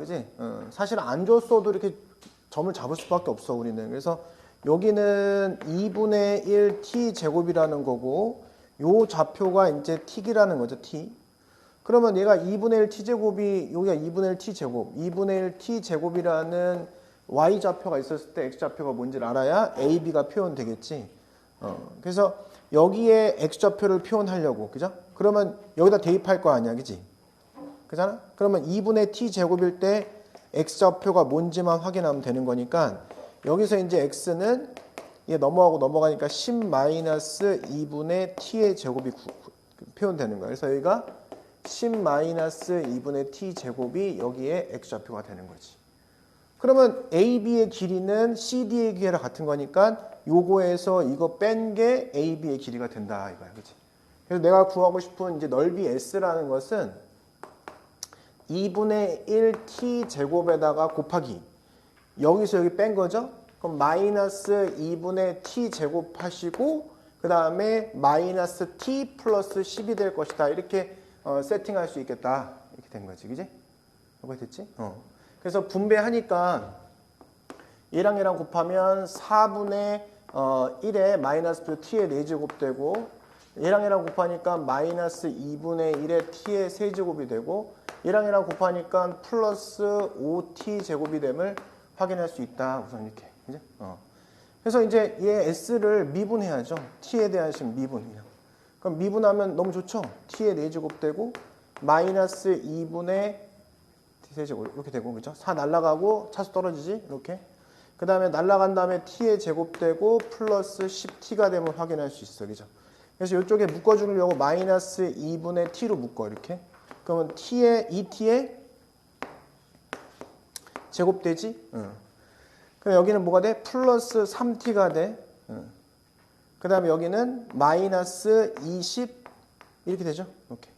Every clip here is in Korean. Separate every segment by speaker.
Speaker 1: 그지? 사실 안 줬어도 이렇게 점을 잡을 수밖에 없어 우리는. 그래서 여기는 2분의 1 t 제곱이라는 거고 요 좌표가 이제 t이라는 거죠. t. 그러면 얘가 2분의 1 t 제곱이 여기가 2분의 1 t 제곱, 2분의 1 t 제곱이라는 y 좌표가 있었을 때 x 좌표가 뭔지를 알아야 a, b가 표현되겠지. 그래서 여기에 x 좌표를 표현하려고, 그죠? 그러면 여기다 대입할 거 아니야, 그지? 그잖아? 그러면 2분의 t 제곱일 때 x 좌표가 뭔지만 확인하면 되는 거니까 여기서 이제 x는 얘 넘어가고 넘어가니까 10-2분의 t의 제곱이 표현되는 거야. 그래서 여기가 10-2분의 t 제곱이 여기에 x 좌표가 되는 거지. 그러면 AB의 길이는 CD의 길이랑 같은 거니까 요거에서 이거 뺀 게 AB의 길이가 된다 이거야, 그치? 그래서 내가 구하고 싶은 이제 넓이 S라는 것은 2분의 1 t 제곱에다가 곱하기 여기서 여기 뺀 거죠? 그럼 마이너스 2분의 t 제곱 하시고 그 다음에 마이너스 t 플러스 10이 될 것이다. 이렇게 세팅할 수 있겠다. 이렇게 된 거지, 그지? 이거 됐지? 그래서 분배하니까 얘랑 얘랑 곱하면 4분의 1에 마이너스 t의 4제곱 되고 얘랑 얘랑 곱하니까 마이너스 2분의 1에 t의 세제곱이 되고 얘랑 얘랑 곱하니까 플러스 5t 제곱이 됨을 확인할 수 있다. 우선 이렇게. 그죠? 그래서 이제 얘 s를 미분해야죠. t에 대한 식 미분. 그럼 미분하면 너무 좋죠? t의 4제곱 되고 마이너스 2분의 t세제곱 이렇게 되고, 그죠? 4 날라가고 차수 떨어지지? 이렇게. 그 다음에 날라간 다음에 t의 제곱 되고 플러스 10t가 되면 확인할 수 있어. 그죠? 그래서 이쪽에 묶어주려고 마이너스 2분의 t로 묶어. 이렇게. 그러면 t의 2t의 제곱되지? 그럼 여기는 뭐가 돼? 플러스 3t가 돼. 그 다음에 여기는 마이너스 20 이렇게 되죠? 이렇게.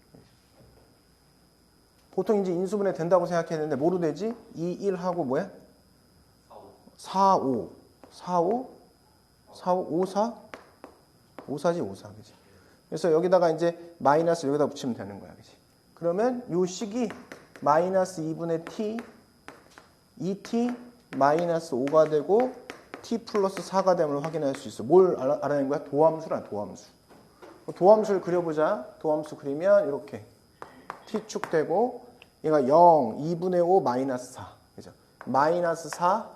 Speaker 1: 보통 이제 인수분해 된다고 생각했는데 뭐로 되지? 2, 1하고 뭐야? 4, 5. 4, 5? 4, 5, 5, 4? 5, 4지, 5, 4. 그지? 그래서 여기다가 이제 마이너스 여기다 붙이면 되는 거야. 그지? 그러면 요 식이 마이너스 2분의 t, 2t 마이너스 5가 되고 t 플러스 4가 됨을 확인할 수 있어. 뭘 알아낸 거야? 도함수라, 도함수. 도함수를 그려보자. 도함수 그리면 이렇게 t축 되고 얘가 0, 2분의 5 마이너스 4. 그죠? 마이너스 4,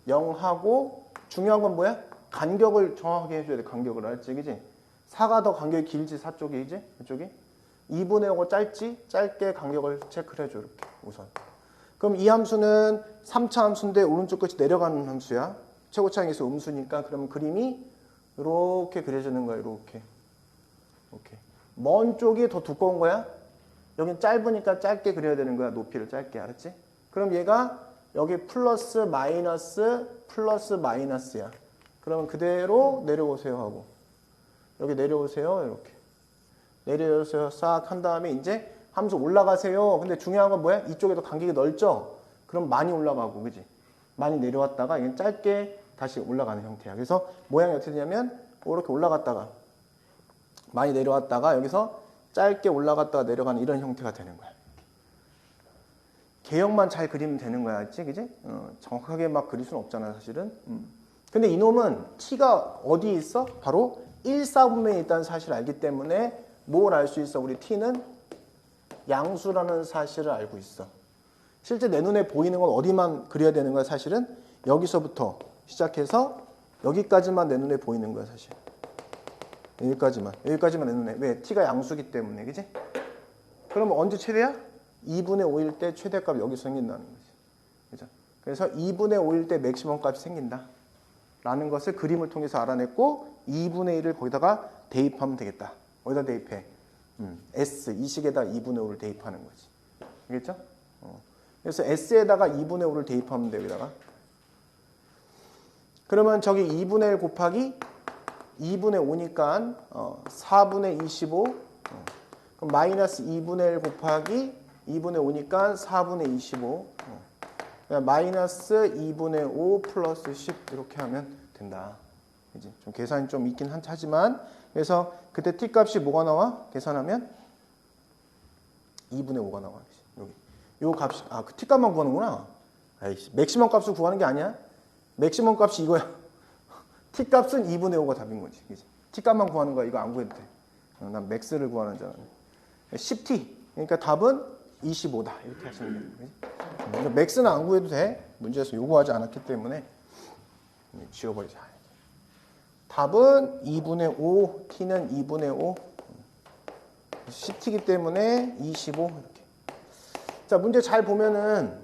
Speaker 1: 0하고 중요한 건 뭐야? 간격을 정확하게 해줘야 돼. 간격을 알지? 그지? 4가 더 간격이 길지, 4 쪽이 이제? 이쪽이? 2분의 5가 짧지? 짧게 간격을 체크를 해줘. 이렇게 우선. 그럼 이 함수는 3차 함수인데 오른쪽 끝이 내려가는 함수야. 최고차항에서 음수니까 그러면 그림이 이렇게 그려지는 거야. 이렇게. 이렇게. 먼 쪽이 더 두꺼운 거야. 여긴 짧으니까 짧게 그려야 되는 거야. 높이를 짧게. 알았지? 그럼 얘가 여기 플러스 마이너스야. 그러면 그대로 내려오세요 하고 여기 내려오세요. 이렇게. 내려오세요. 싹 한 다음에 이제 함수 올라가세요. 근데 중요한 건 뭐야? 이쪽에도 간격이 넓죠? 그럼 많이 올라가고, 그지? 많이 내려왔다가 이게 짧게 다시 올라가는 형태야. 그래서 모양이 어떻게 되냐면 이렇게 올라갔다가 많이 내려왔다가 여기서 짧게 올라갔다가 내려가는 이런 형태가 되는 거야. 개형만 잘 그리면 되는 거야. 알지? 그지? 정확하게 막 그릴 수는 없잖아, 사실은. 근데 이놈은 t가 어디에 있어? 바로 1, 4분면에 있다는 사실을 알기 때문에 뭘 알 수 있어? 우리 t는 양수라는 사실을 알고 있어. 실제 내 눈에 보이는 건 어디만 그려야 되는 거야, 사실은? 여기서부터 시작해서 여기까지만 내 눈에 보이는 거야, 사실. 여기까지만 내 눈에. 왜? t가 양수기 때문에, 그지? 그러면 언제 최대야? 2분의 5일 때 최대값이 여기서 생긴다는 거지. 그죠? 그래서 2분의 5일 때 맥시멈 값이 생긴다. 라는 것을 그림을 통해서 알아냈고 2분의 1을 거기다가 대입하면 되겠다. 어디다 대입해? S, 이 식에다 2분의 5를 대입하는 거지. 알겠죠? 그래서 S에다가 2분의 5를 대입하면 돼, 여기다가. 그러면 저기 2분의 1 곱하기 2분의 5니까 4분의 25. 그럼 마이너스 2분의 1 곱하기 2분의 5니까 4분의 25. 마이너스 2분의 5 플러스 10 이렇게 하면 된다. 이제 좀 계산이 좀 있긴 하지만 그래서 그때 t 값이 뭐가 나와? 계산하면 2분의 5가 나와. 여기. 요 값이 그 t값만 구하는구나. 아이씨, 맥시멈 값을 구하는 게 아니야. 맥시멈 값이 이거야. t값은 2분의 5가 답인 거지. 그치? t값만 구하는 거야. 이거 안 구해도 돼. 난 맥스를 구하는 줄 알았네. 10t. 그러니까 답은 25다. 이렇게 하시면 돼요. 그러니까 맥스는 안 구해도 돼. 문제에서 요구하지 않았기 때문에 지워버리자. 답은 2분의 5, t는 2분의 5, 10t이기 때문에 25 이렇게. 자, 문제 잘 보면은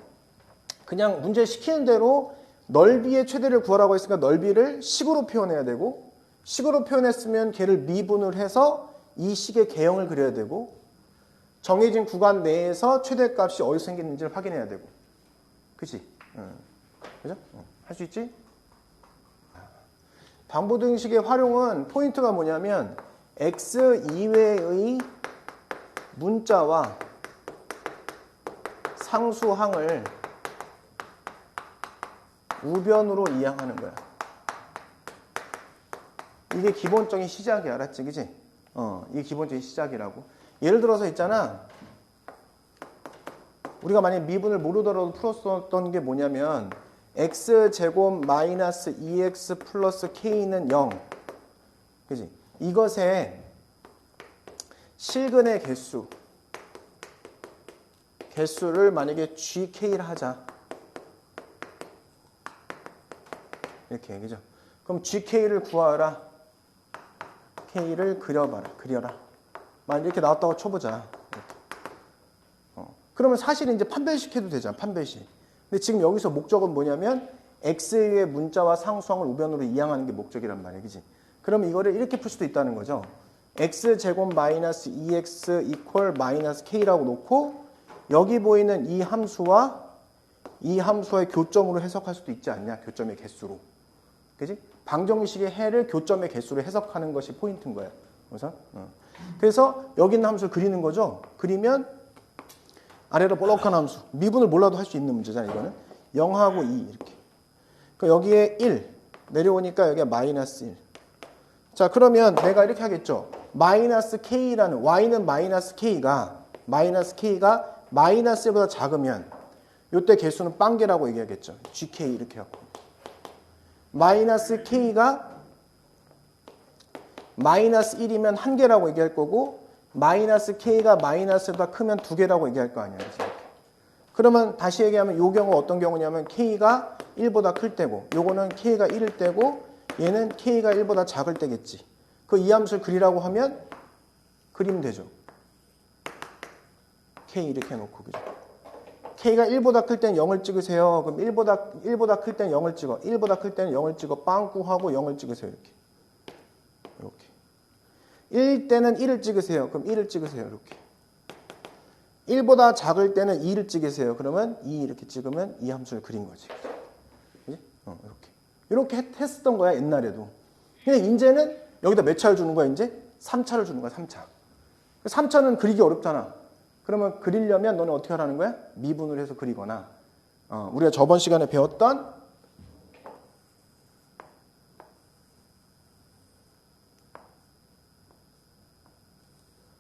Speaker 1: 그냥 문제 시키는 대로 넓이의 최대를 구하라고 했으니까 넓이를 식으로 표현해야 되고, 식으로 표현했으면 걔를 미분을 해서 이 식의 개형을 그려야 되고, 정해진 구간 내에서 최대값이 어디서 생기는지를 확인해야 되고. 그치? 그죠? 할 수 있지? 방부등식의 활용은 포인트가 뭐냐면 x 이외의 문자와 상수항을 우변으로 이항하는 거야. 이게 기본적인 시작이야. 알았지? 그치? 이게 기본적인 시작이라고. 예를 들어서 있잖아. 우리가 만약에 미분을 모르더라도 풀었었던 게 뭐냐면 x제곱 마이너스 2x 플러스 k는 0. 그지? 이것의 실근의 개수를 만약에 gk를 하자. 이렇게, 그죠? 그럼 gk를 구하라. k를 그려라. 만약 이렇게 나왔다고 쳐보자. 이렇게. 그러면 사실 이제 판별식해도 되잖아. 판별식. 근데 지금 여기서 목적은 뭐냐면 x의 문자와 상수항을 우변으로 이항하는 게 목적이란 말이야. 그지? 그럼 이거를 이렇게 풀 수도 있다는 거죠. x제곱 마이너스 2x 이퀄 마이너스 k라고 놓고 여기 보이는 이 함수와 이 함수의 교점으로 해석할 수도 있지 않냐. 교점의 개수로. 그지? 방정식의 해를 교점의 개수로 해석하는 것이 포인트인 거야. 그래서 여기 있는 함수를 그리는 거죠. 그리면 아래로 볼록한 함수. 미분을 몰라도 할 수 있는 문제잖아, 이거는. 0하고 2 이렇게. 그러니까 여기에 1 내려오니까 여기가 마이너스 1. 자, 그러면 내가 이렇게 하겠죠. 마이너스 k라는 y는 마이너스 k가 마이너스 1보다 작으면 이때 개수는 빵개라고 얘기하겠죠. gk 이렇게 하고. 마이너스 k가 마이너스 1이면 1개라고 얘기할 거고 마이너스 k가 마이너스보다 크면 2개라고 얘기할 거 아니야. 이렇게. 그러면 다시 얘기하면 이 경우 어떤 경우냐면 k가 1보다 클 때고 요거는 k가 1일 때고 얘는 k가 1보다 작을 때겠지. 그 이 함수를 그리라고 하면 그리면 되죠. k 이렇게 해놓고. 그죠? k가 1보다 클 때는 0을 찍으세요. 그럼 1보다 클 때는 0을 찍어. 1보다 클 때는 0을 찍어. 빵꾸하고 0을 찍으세요. 이렇게. 1일 때는 1을 찍으세요. 그럼 1을 찍으세요. 이렇게. 1보다 작을 때는 2를 찍으세요. 그러면 2 이렇게 찍으면 이 함수를 그린 거지. 그치? 이렇게 했었던 거야, 옛날에도. 근데 이제는 여기다 몇 차를 주는 거야, 이제? 3차를 주는 거야, 3차. 3차는 그리기 어렵잖아. 그러면 그리려면 너는 어떻게 하라는 거야? 미분을 해서 그리거나, 우리가 저번 시간에 배웠던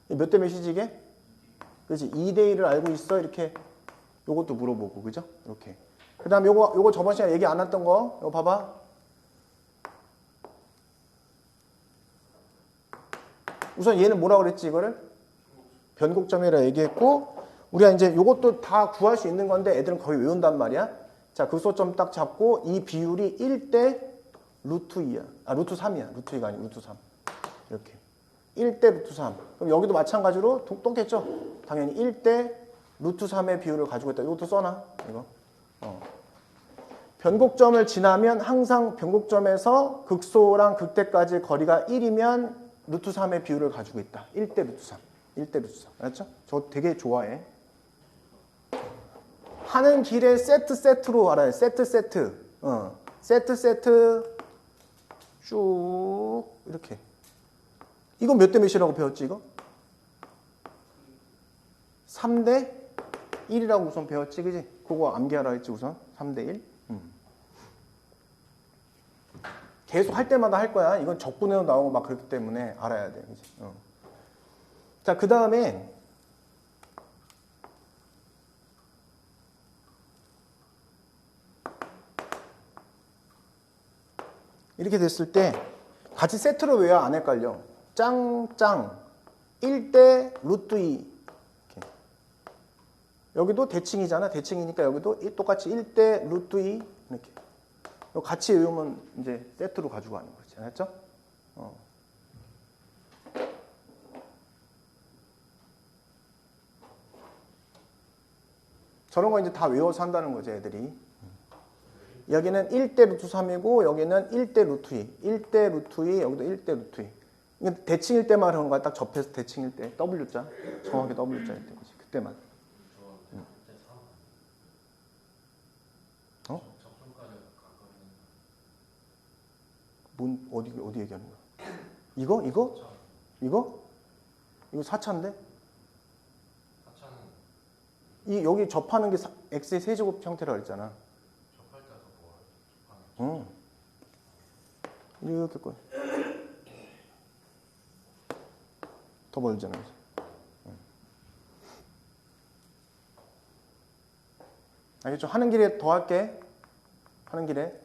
Speaker 1: 몇 대 몇이지 이게? 그렇지. 2대 1을 알고 있어? 이렇게 요것도 물어보고, 그죠? 이렇게. 그 다음 요거 저번 시간에 얘기 안 했던 거, 이거 봐봐. 우선 얘는 뭐라 그랬지, 이거를? 변곡점이라 얘기했고, 우리가 이제 요것도 다 구할 수 있는 건데 애들은 거의 외운단 말이야. 자, 극소점 딱 잡고 이 비율이 1대 루트 2야. 루트 3이야. 루트 2가 아니고 루트 3. 이렇게. 1대 루트 3. 그럼 여기도 마찬가지로 똑같겠죠? 당연히 1대 루트 3의 비율을 가지고 있다. 이것도 써놔. 이거. 변곡점을 지나면 항상 변곡점에서 극소랑 극대까지 거리가 1이면 루트 3의 비율을 가지고 있다. 1대 루트 3. 1대 루트 3. 알았죠? 저 되게 좋아해. 하는 길에 세트로 알아요. 세트. 세트 쭉 이렇게. 이건 몇 대 몇이라고 배웠지, 이거? 3대 1이라고 우선 배웠지, 그지? 그거 암기하라 했지, 우선. 3대 1. 계속 할 때마다 할 거야. 이건 적분에도 나오고 막 그렇기 때문에 알아야 돼, 그지? 자, 그 다음에 이렇게 됐을 때 같이 세트로 외워야 안 헷갈려. 짱짱 1대 루트 2. 이렇게. 여기도 대칭이잖아. 대칭이니까 여기도 똑같이 1대 루트 2 이렇게. 같이 외우면 이제 세트로 가지고 가는 거지. 알았죠? 저런 거 이제 다 외워서 한다는 거죠, 애들이. 여기는 1대 루트 3이고 여기는 1대 루트 2. 1대 루트 2, 여기도 1대 루트 2. 이게 대칭일 때만 하는 거야. 딱 접해서 대칭일 때. W자. 정확히 W자일 때. 그때만. 어? 어디 얘기하는 거야? 이거? 이거 4차인데? 여기 접하는 게 x의 세제곱 형태라고 했잖아.
Speaker 2: 접할 때도 뭐
Speaker 1: 이렇게 꼴. 더 멀잖아. 알겠죠? 하는 길에 더 할게. 하는 길에.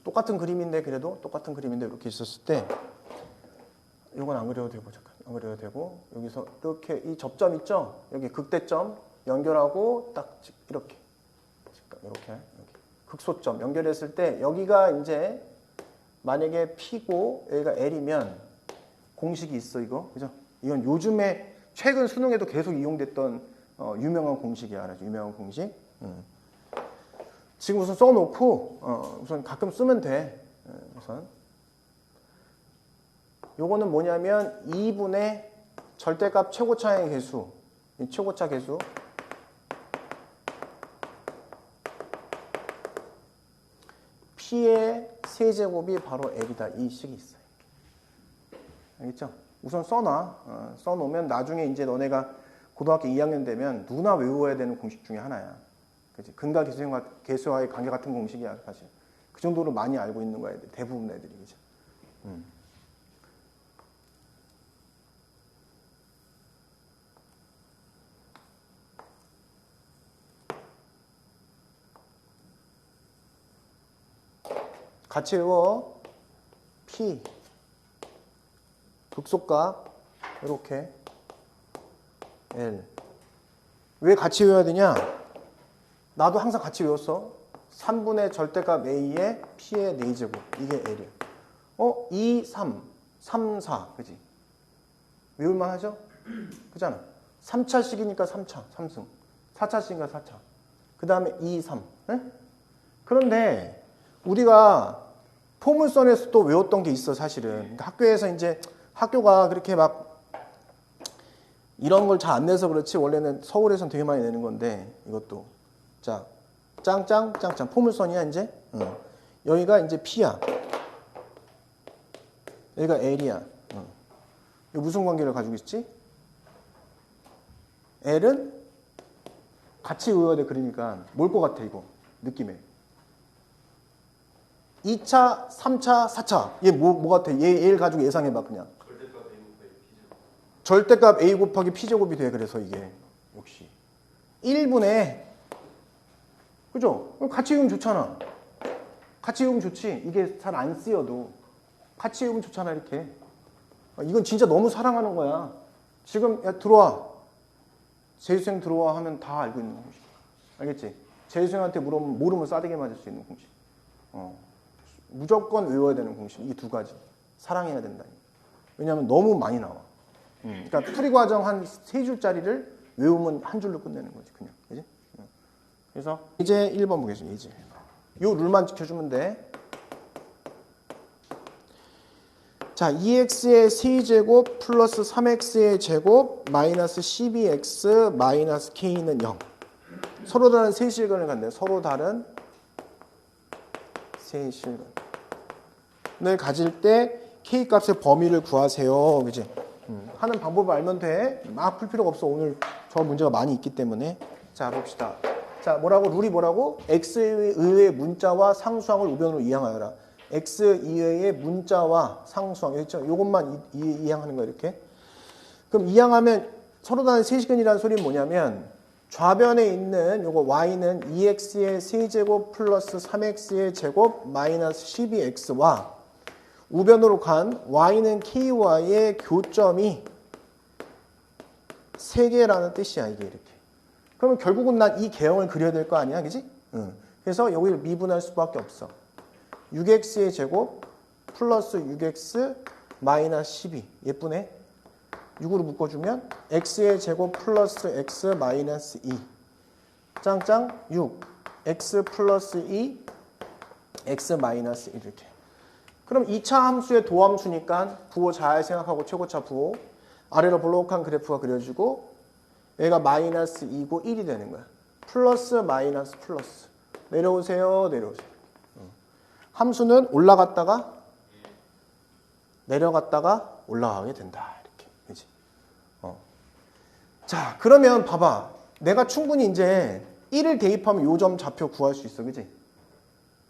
Speaker 1: 똑같은 그림인데 그래도 똑같은 그림인데 이렇게 있었을 때 이건 안 그려도 되고 잠깐 안 그려도 되고 여기서 이렇게 이 접점 있죠? 여기 극대점 연결하고 딱 이렇게 극소점 연결했을 때 여기가 이제 만약에 P고 여기가 L이면 공식이 있어 이거 그죠? 이건 요즘에 최근 수능에도 계속 이용됐던 유명한 공식이야 알아죠? 유명한 공식. 지금 우선 써놓고 우선 가끔 쓰면 돼. 우선 요거는 뭐냐면 2분의 절대값 최고차의 개수, 이 최고차 개수 P의 세제곱이 바로 L이다. 이 식이 있어요. 알겠죠? 우선 써놓으면 나중에 이제 너네가 고등학교 2학년 되면 누구나 외워야 되는 공식 중에 하나야. 그치? 근과 계수와의 관계 같은 공식이야, 사실. 그 정도로 많이 알고 있는 거야, 애들. 대부분 애들이. 그죠? 같이 외워. P. 극소값. 이렇게. L. 왜 같이 외워야 되냐? 나도 항상 같이 외웠어. 3분의 절대값 A의 P의 4제곱. 이게 L이야. 2, 3. 3, 4. 그지? 외울만 하죠? 그잖아. 3차식이니까 3차. 3승. 4차식이니까 4차. 그 다음에 2, 3. 네? 그런데 우리가 포물선에서 또 외웠던 게 있어, 사실은. 그러니까 학교에서 이제 학교가 그렇게 막 이런 걸 잘 안 내서 그렇지 원래는 서울에서는 되게 많이 내는 건데 이것도 자 짱짱 포물선이야 이제 여기가 이제 P야 여기가 L이야 이거 무슨 관계를 가지고 있지? L은 같이 외워야 돼. 그러니까 뭘 것 같아 이거 느낌에 2차, 3차, 4차 얘 뭐 같아? 얘를 가지고 예상해봐 그냥 절대값 A 곱하기 P제곱이 돼. 그래서 이게 역시 1분의 그죠? 같이 외우면 좋잖아. 같이 외우면 좋지. 이게 잘 안 쓰여도 같이 외우면 좋잖아 이렇게. 이건 진짜 너무 사랑하는 거야. 지금 야 들어와. 재수생 들어와 하면 다 알고 있는 공식. 알겠지? 재수생한테 물으면 모르면 싸대기 맞을 수 있는 공식. 무조건 외워야 되는 공식. 이 두 가지. 사랑해야 된다. 왜냐하면 너무 많이 나와. 그러니까 풀이 과정 한 3줄짜리를 외우면 한 줄로 끝내는 거지, 그냥. 그지? 그래서 이제 1번 보겠습니다. 이제. 요 룰만 지켜주면 돼. 자, 2x의 세제곱 플러스 3x의 제곱 마이너스 12x 마이너스 k는 0. 서로 다른 세실근을 갖네. 서로 다른 세실근을 가질 때 k 값의 범위를 구하세요. 그지? 하는 방법을 알면 돼. 막 풀 필요가 없어. 오늘 저 문제가 많이 있기 때문에. 자, 봅시다. 자, 룰이 뭐라고? x 의외의 문자와 상수항을 우변으로 이항하여라. x 이외의 문자와 상수항. 있죠? 이것만 이항하는 거야, 이렇게. 그럼 이항하면 서로 다른 세시근이라는 소리는 뭐냐면 좌변에 있는 요거 y는 2x의 세제곱 플러스 3x의 제곱 마이너스 12x와 우변으로 간 y는 ky의 교점이 3개라는 뜻이야, 이게 이렇게. 그러면 결국은 난 이 개형을 그려야 될 거 아니야, 그지? 응. 그래서 여기를 미분할 수밖에 없어. 6x의 제곱 플러스 6x 마이너스 12. 예쁘네. 6으로 묶어주면 x의 제곱 플러스 x 마이너스 2. 짱짱 6. x 플러스 2 x 마이너스 1 이렇게. 그럼 2차 함수의 도함수니까 부호 잘 생각하고 최고차 부호. 아래로 볼록한 그래프가 그려지고 얘가 마이너스 2고 1이 되는 거야. 플러스 마이너스 플러스. 내려오세요. 내려오세요. 함수는 올라갔다가 내려갔다가 올라가게 된다. 이렇게. 그치? 자, 그러면 봐봐. 내가 충분히 이제 1을 대입하면 요점 좌표 구할 수 있어. 그지?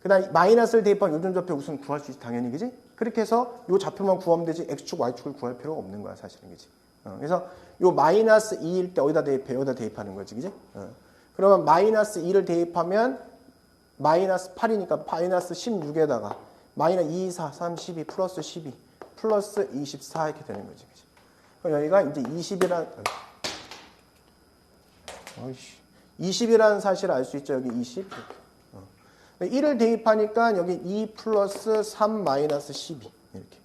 Speaker 1: 그 다음 마이너스를 대입하면 요점 좌표 우선 구할 수 있어. 당연히. 그지? 그렇게 해서 요 좌표만 구하면 되지 x축, y축을 구할 필요가 없는 거야. 사실은. 그지? 그래서 요 마이너스 2일 때 어디다 대입해? 여기다 대입하는 거지. 그지? 그러면 마이너스 2를 대입하면 마이너스 8이니까 마이너스 16에다가 마이너스 2, 4, 3, 12 플러스 12 플러스 24 이렇게 되는 거지. 그치? 그럼 여기가 이제 20이라는 사실을 알 수 있죠. 여기 20. 1을 대입하니까 여기 2 플러스 3 마이너스 12 이렇게.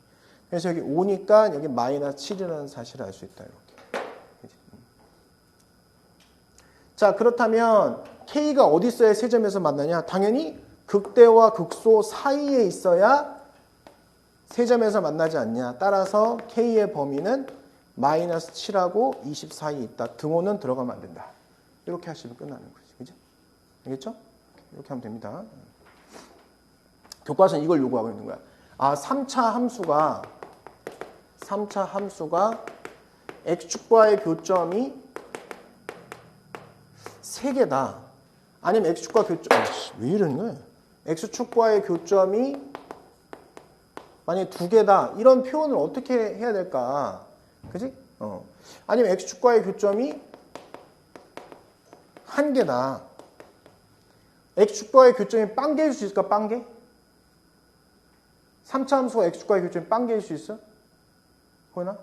Speaker 1: 그래서 여기 5니까 여기 마이너스 7이라는 사실을 알 수 있다. 이렇게. 그치? 자, 그렇다면 K가 어디 있어야 세점에서 만나냐? 당연히 극대와 극소 사이에 있어야 세점에서 만나지 않냐. 따라서 K의 범위는 마이너스 7하고 20 사이에 있다. 등호는 들어가면 안 된다. 이렇게 하시면 끝나는 거지. 그죠? 알겠죠? 이렇게 하면 됩니다. 교과서는 이걸 요구하고 있는 거야. 아, 3차 함수가 x축과의 교점이 3개다. 아니면 x축과 교점, 왜 이러는 거야? x축과의 교점이 만약에 2개다. 이런 표현을 어떻게 해야 될까? 그지? 아니면 x축과의 교점이 1개다. x축과의 교점이 빵개일 수 있을까? 빵개? 3차 함수가 x축과의 교점이 빵개일 수 있어? 호연아?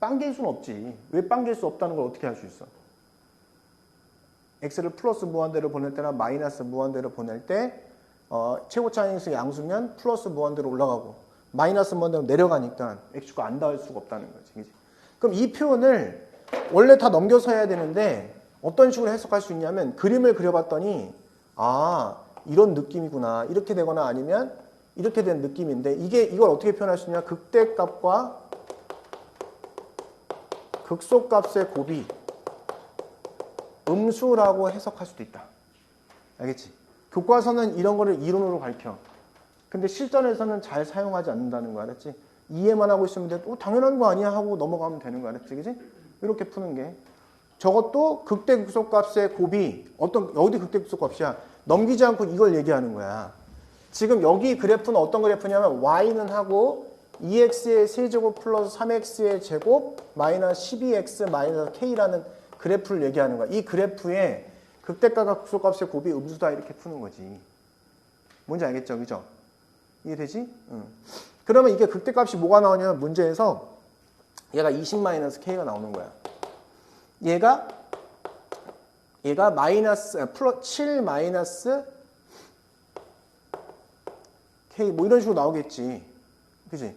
Speaker 1: 빵개일 수는 없지. 왜 빵개일 수 없다는 걸 어떻게 할 수 있어? x를 플러스 무한대로 보낼 때나 마이너스 무한대로 보낼 때 최고차항에서 양수면 플러스 무한대로 올라가고 마이너스 무한대로 내려가니까 x축과 안 닿을 수가 없다는 거지. 그치? 그럼 이 표현을 원래 다 넘겨서 해야 되는데 어떤 식으로 해석할 수 있냐면 그림을 그려봤더니 아, 이런 느낌이구나. 이렇게 되거나 아니면 이렇게 된 느낌인데 이걸 어떻게 표현할 수 있냐? 극대값과 극소값의 곱이 음수라고 해석할 수도 있다. 알겠지? 교과서는 이런 거를 이론으로 가르쳐. 근데 실전에서는 잘 사용하지 않는다는 거 알았지? 이해만 하고 있으면 돼. 당연한 거 아니야 하고 넘어가면 되는 거 알았지? 그지? 이렇게 푸는 게. 저것도 극대 극소값의 곱이 어디 극대 극소값이야? 넘기지 않고 이걸 얘기하는 거야. 지금 여기 그래프는 어떤 그래프냐면 y는 하고 2x의 세제곱 플러스 3x의 제곱 마이너스 12x 마이너스 k라는 그래프를 얘기하는 거야. 이 그래프에 극대값과 극소값의 곱이 음수다 이렇게 푸는 거지. 뭔지 알겠죠? 그죠? 이해되지? 응. 그러면 이게 극대값이 뭐가 나오냐면 문제에서 얘가 20-k가 나오는 거야. 얘가 마이너스 7 마이너스 k 뭐 이런 식으로 나오겠지. 그지?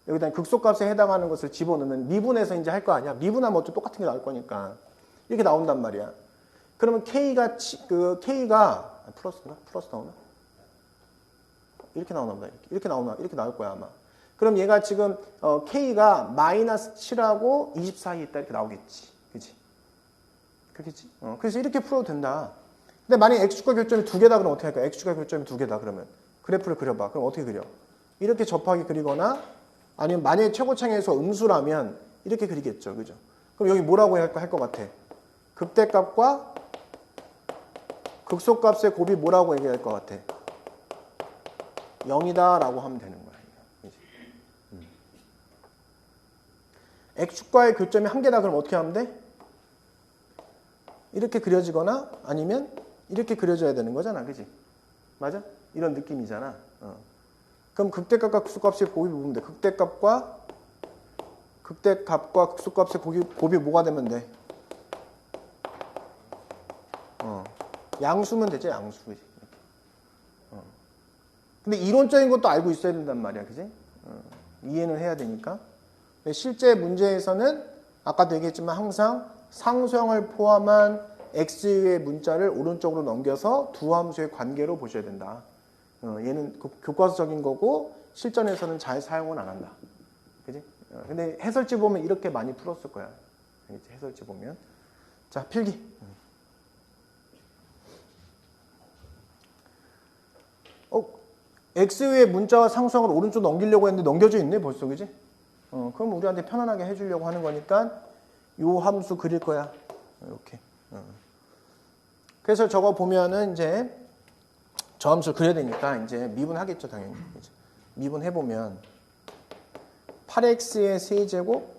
Speaker 1: 여기다 극소값에 해당하는 것을 집어넣으면 미분해서 이제 할 거 아니야. 미분하면 어차피 똑같은 게 나올 거니까. 이렇게 나온단 말이야. 그러면 K가 플러스나? 플러스 나오나? 이렇게 나오나 보다. 이렇게 나오나? 이렇게 나올 거야, 아마. 그럼 얘가 지금, K가 마이너스 7하고 20 사이에 있다. 이렇게 나오겠지. 그치? 그렇겠지? 그래서 이렇게 풀어도 된다. 근데 만약에 X축과 교점이 2개다 그러면 어떻게 할까? X축과 교점이 2개다 그러면. 그래프를 그려봐. 그럼 어떻게 그려? 이렇게 접하게 그리거나 아니면 만약에 최고창에서 음수라면 이렇게 그리겠죠. 그죠? 그럼 여기 뭐라고 할 것 같아? 극대값과 극소값의 곱이 뭐라고 얘기할 것 같아? 0이다 라고 하면 되는 거야. X축과의 교점이 1개다 그럼 어떻게 하면 돼? 이렇게 그려지거나 아니면 이렇게 그려져야 되는 거잖아. 그지? 맞아? 이런 느낌이잖아. 그럼 극대값과 극소값의 곱이 보면 돼. 극대값과 극소값의 곱이 뭐가 되면 돼? 양수면 되지, 양수. 그지? 근데 이론적인 것도 알고 있어야 된단 말이야. 그지? 이해는 해야 되니까. 근데 실제 문제에서는 아까도 얘기했지만 항상 상수항을 포함한 x의 문자를 오른쪽으로 넘겨서 두 함수의 관계로 보셔야 된다. 얘는 교과서적인 거고 실전에서는 잘 사용은 안 한다. 그지? 근데 해설지 보면 이렇게 많이 풀었을 거야. 해설지 보면. 자, 필기. x의 문자와 상수항을 오른쪽으로 넘기려고 했는데 넘겨져 있네 벌써. 그지? 그럼 우리한테 편안하게 해주려고 하는 거니까 요 함수 그릴 거야. 이렇게. 그래서 저거 보면은 이제 저 함수를 그려야 되니까 이제 미분하겠죠, 당연히. 그치? 미분해보면 8x의 세제곱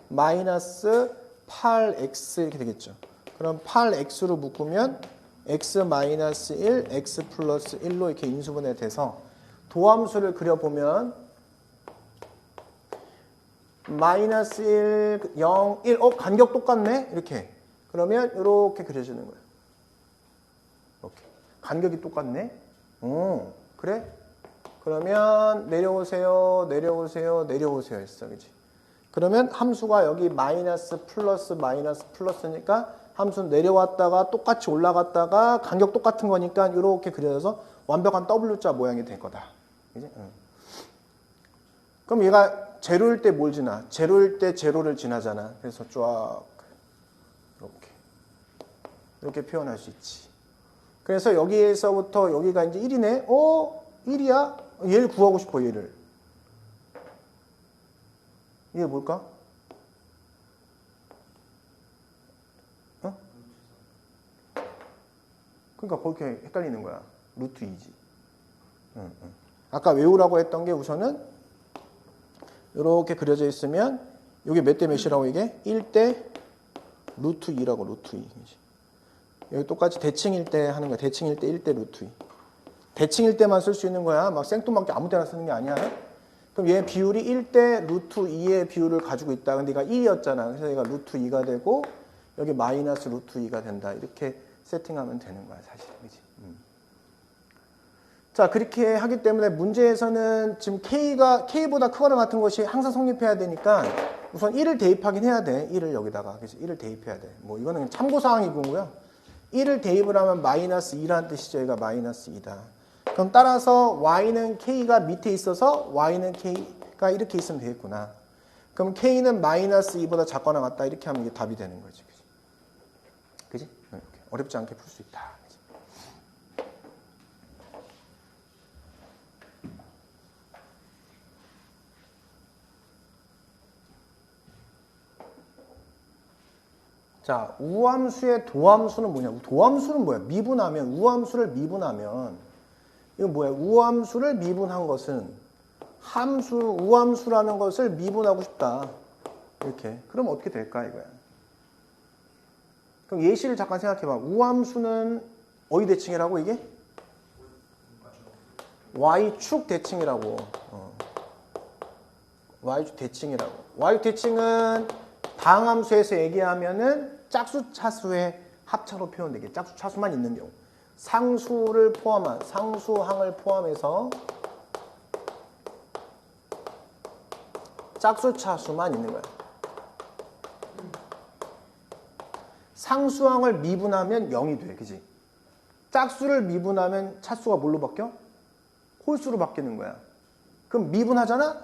Speaker 1: 마이너스 8x 이렇게 되겠죠. 그럼 8x로 묶으면 x 마이너스 1, x 플러스 1로 이렇게 인수분해 돼서 도함수를 그려보면 마이너스 1, 0, 1, 간격 똑같네? 이렇게. 그러면 이렇게 그려지는 거예요. 이렇게. 간격이 똑같네? 그래? 그러면 내려오세요, 내려오세요, 내려오세요 했어. 그치? 그러면 함수가 여기 마이너스 플러스 마이너스 플러스니까 함수는 내려왔다가 똑같이 올라갔다가 간격 똑같은 거니까 이렇게 그려져서 완벽한 W자 모양이 될 거다. 그치? 그럼 얘가 제로일 때 뭘 지나? 제로일 때 제로를 지나잖아. 그래서 쫙 이렇게 표현할 수 있지. 그래서 여기에서부터 여기가 이제 1이네. 1이야? 얘를 구하고 싶어, 얘를. 얘 뭘까? 그러니까 그렇게 헷갈리는 거야. 루트 2지. 아까 외우라고 했던 게 우선은 이렇게 그려져 있으면 이게 몇 대 몇이라고 이게? 1대 루트 2라고 루트 2. 여기 똑같이 대칭일 때 하는 거야. 대칭일 때 1대 루트 2. 대칭일 때만 쓸 수 있는 거야. 막 생뚱맞게 아무 데나 쓰는 게 아니야. 그럼 얘 비율이 1대 루트 2의 비율을 가지고 있다. 근데 얘가 1이었잖아. 그래서 얘가 루트 2가 되고 여기 마이너스 루트 2가 된다. 이렇게 세팅하면 되는 거야, 사실. 그치? 자, 그렇게 하기 때문에 문제에서는 지금 K보다 크거나 같은 것이 항상 성립해야 되니까 우선 1을 대입하긴 해야 돼. 1을 여기다가. 그래서 1을 대입해야 돼. 뭐 이거는 참고사항이고요. 1을 대입을 하면 마이너스 2라는 뜻이죠. 얘가 마이너스 2다. 그럼 따라서 Y는 K가 밑에 있어서 Y는 K가 이렇게 있으면 되겠구나. 그럼 K는 마이너스 2보다 작거나 같다. 이렇게 하면 이게 답이 되는 거지. 그지? 이렇게 어렵지 않게 풀 수 있다. 자, 우함수의 도함수는 뭐냐? 도함수는 뭐야? 미분하면, 우함수를 미분하면, 이건 뭐야? 우함수를 미분한 것은 우함수라는 것을 미분하고 싶다. 이렇게. 그럼 어떻게 될까, 이거야? 그럼 예시를 잠깐 생각해봐. 우함수는 어디 대칭이라고, 이게? Y축 대칭이라고. Y축 대칭이라고. Y축 대칭은 다항함수에서 얘기하면은 짝수 차수의 합차로 표현되게. 짝수 차수만 있는 경우. 상수를 포함한, 상수항을 포함해서 짝수 차수만 있는 거야. 상수항을 미분하면 0이 돼. 그지? 짝수를 미분하면 차수가 뭘로 바뀌어? 홀수로 바뀌는 거야. 그럼 미분하잖아?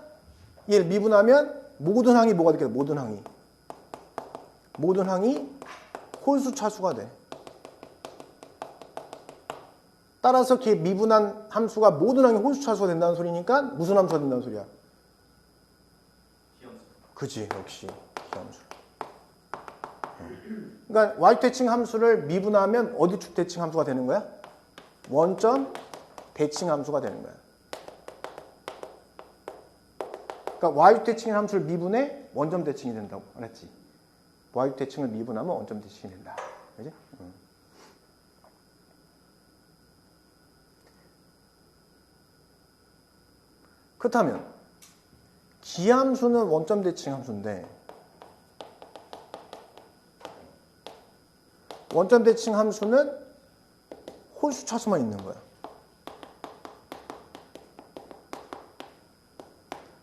Speaker 1: 얘를 미분하면 모든 항이 뭐가 되겠다? 모든 항이. 모든 항이 홀수 차수가 돼. 따라서 걔 미분한 함수가 모든 항이 홀수 차수가 된다는 소리니까 무슨 함수가 된다는 소리야? 그지, 역시 기함수. 그러니까 y 대칭 함수를 미분하면 어디 축 대칭 함수가 되는 거야? 원점 대칭 함수가 되는 거야. 그러니까 y 대칭 함수를 미분해 원점 대칭이 된다고. 알았지? y 대칭을 미분하면 원점 대칭이 된다. 그지? 그렇다면 기함수는 원점 대칭 함수인데 원점 대칭 함수는 홀수 차수만 있는 거야.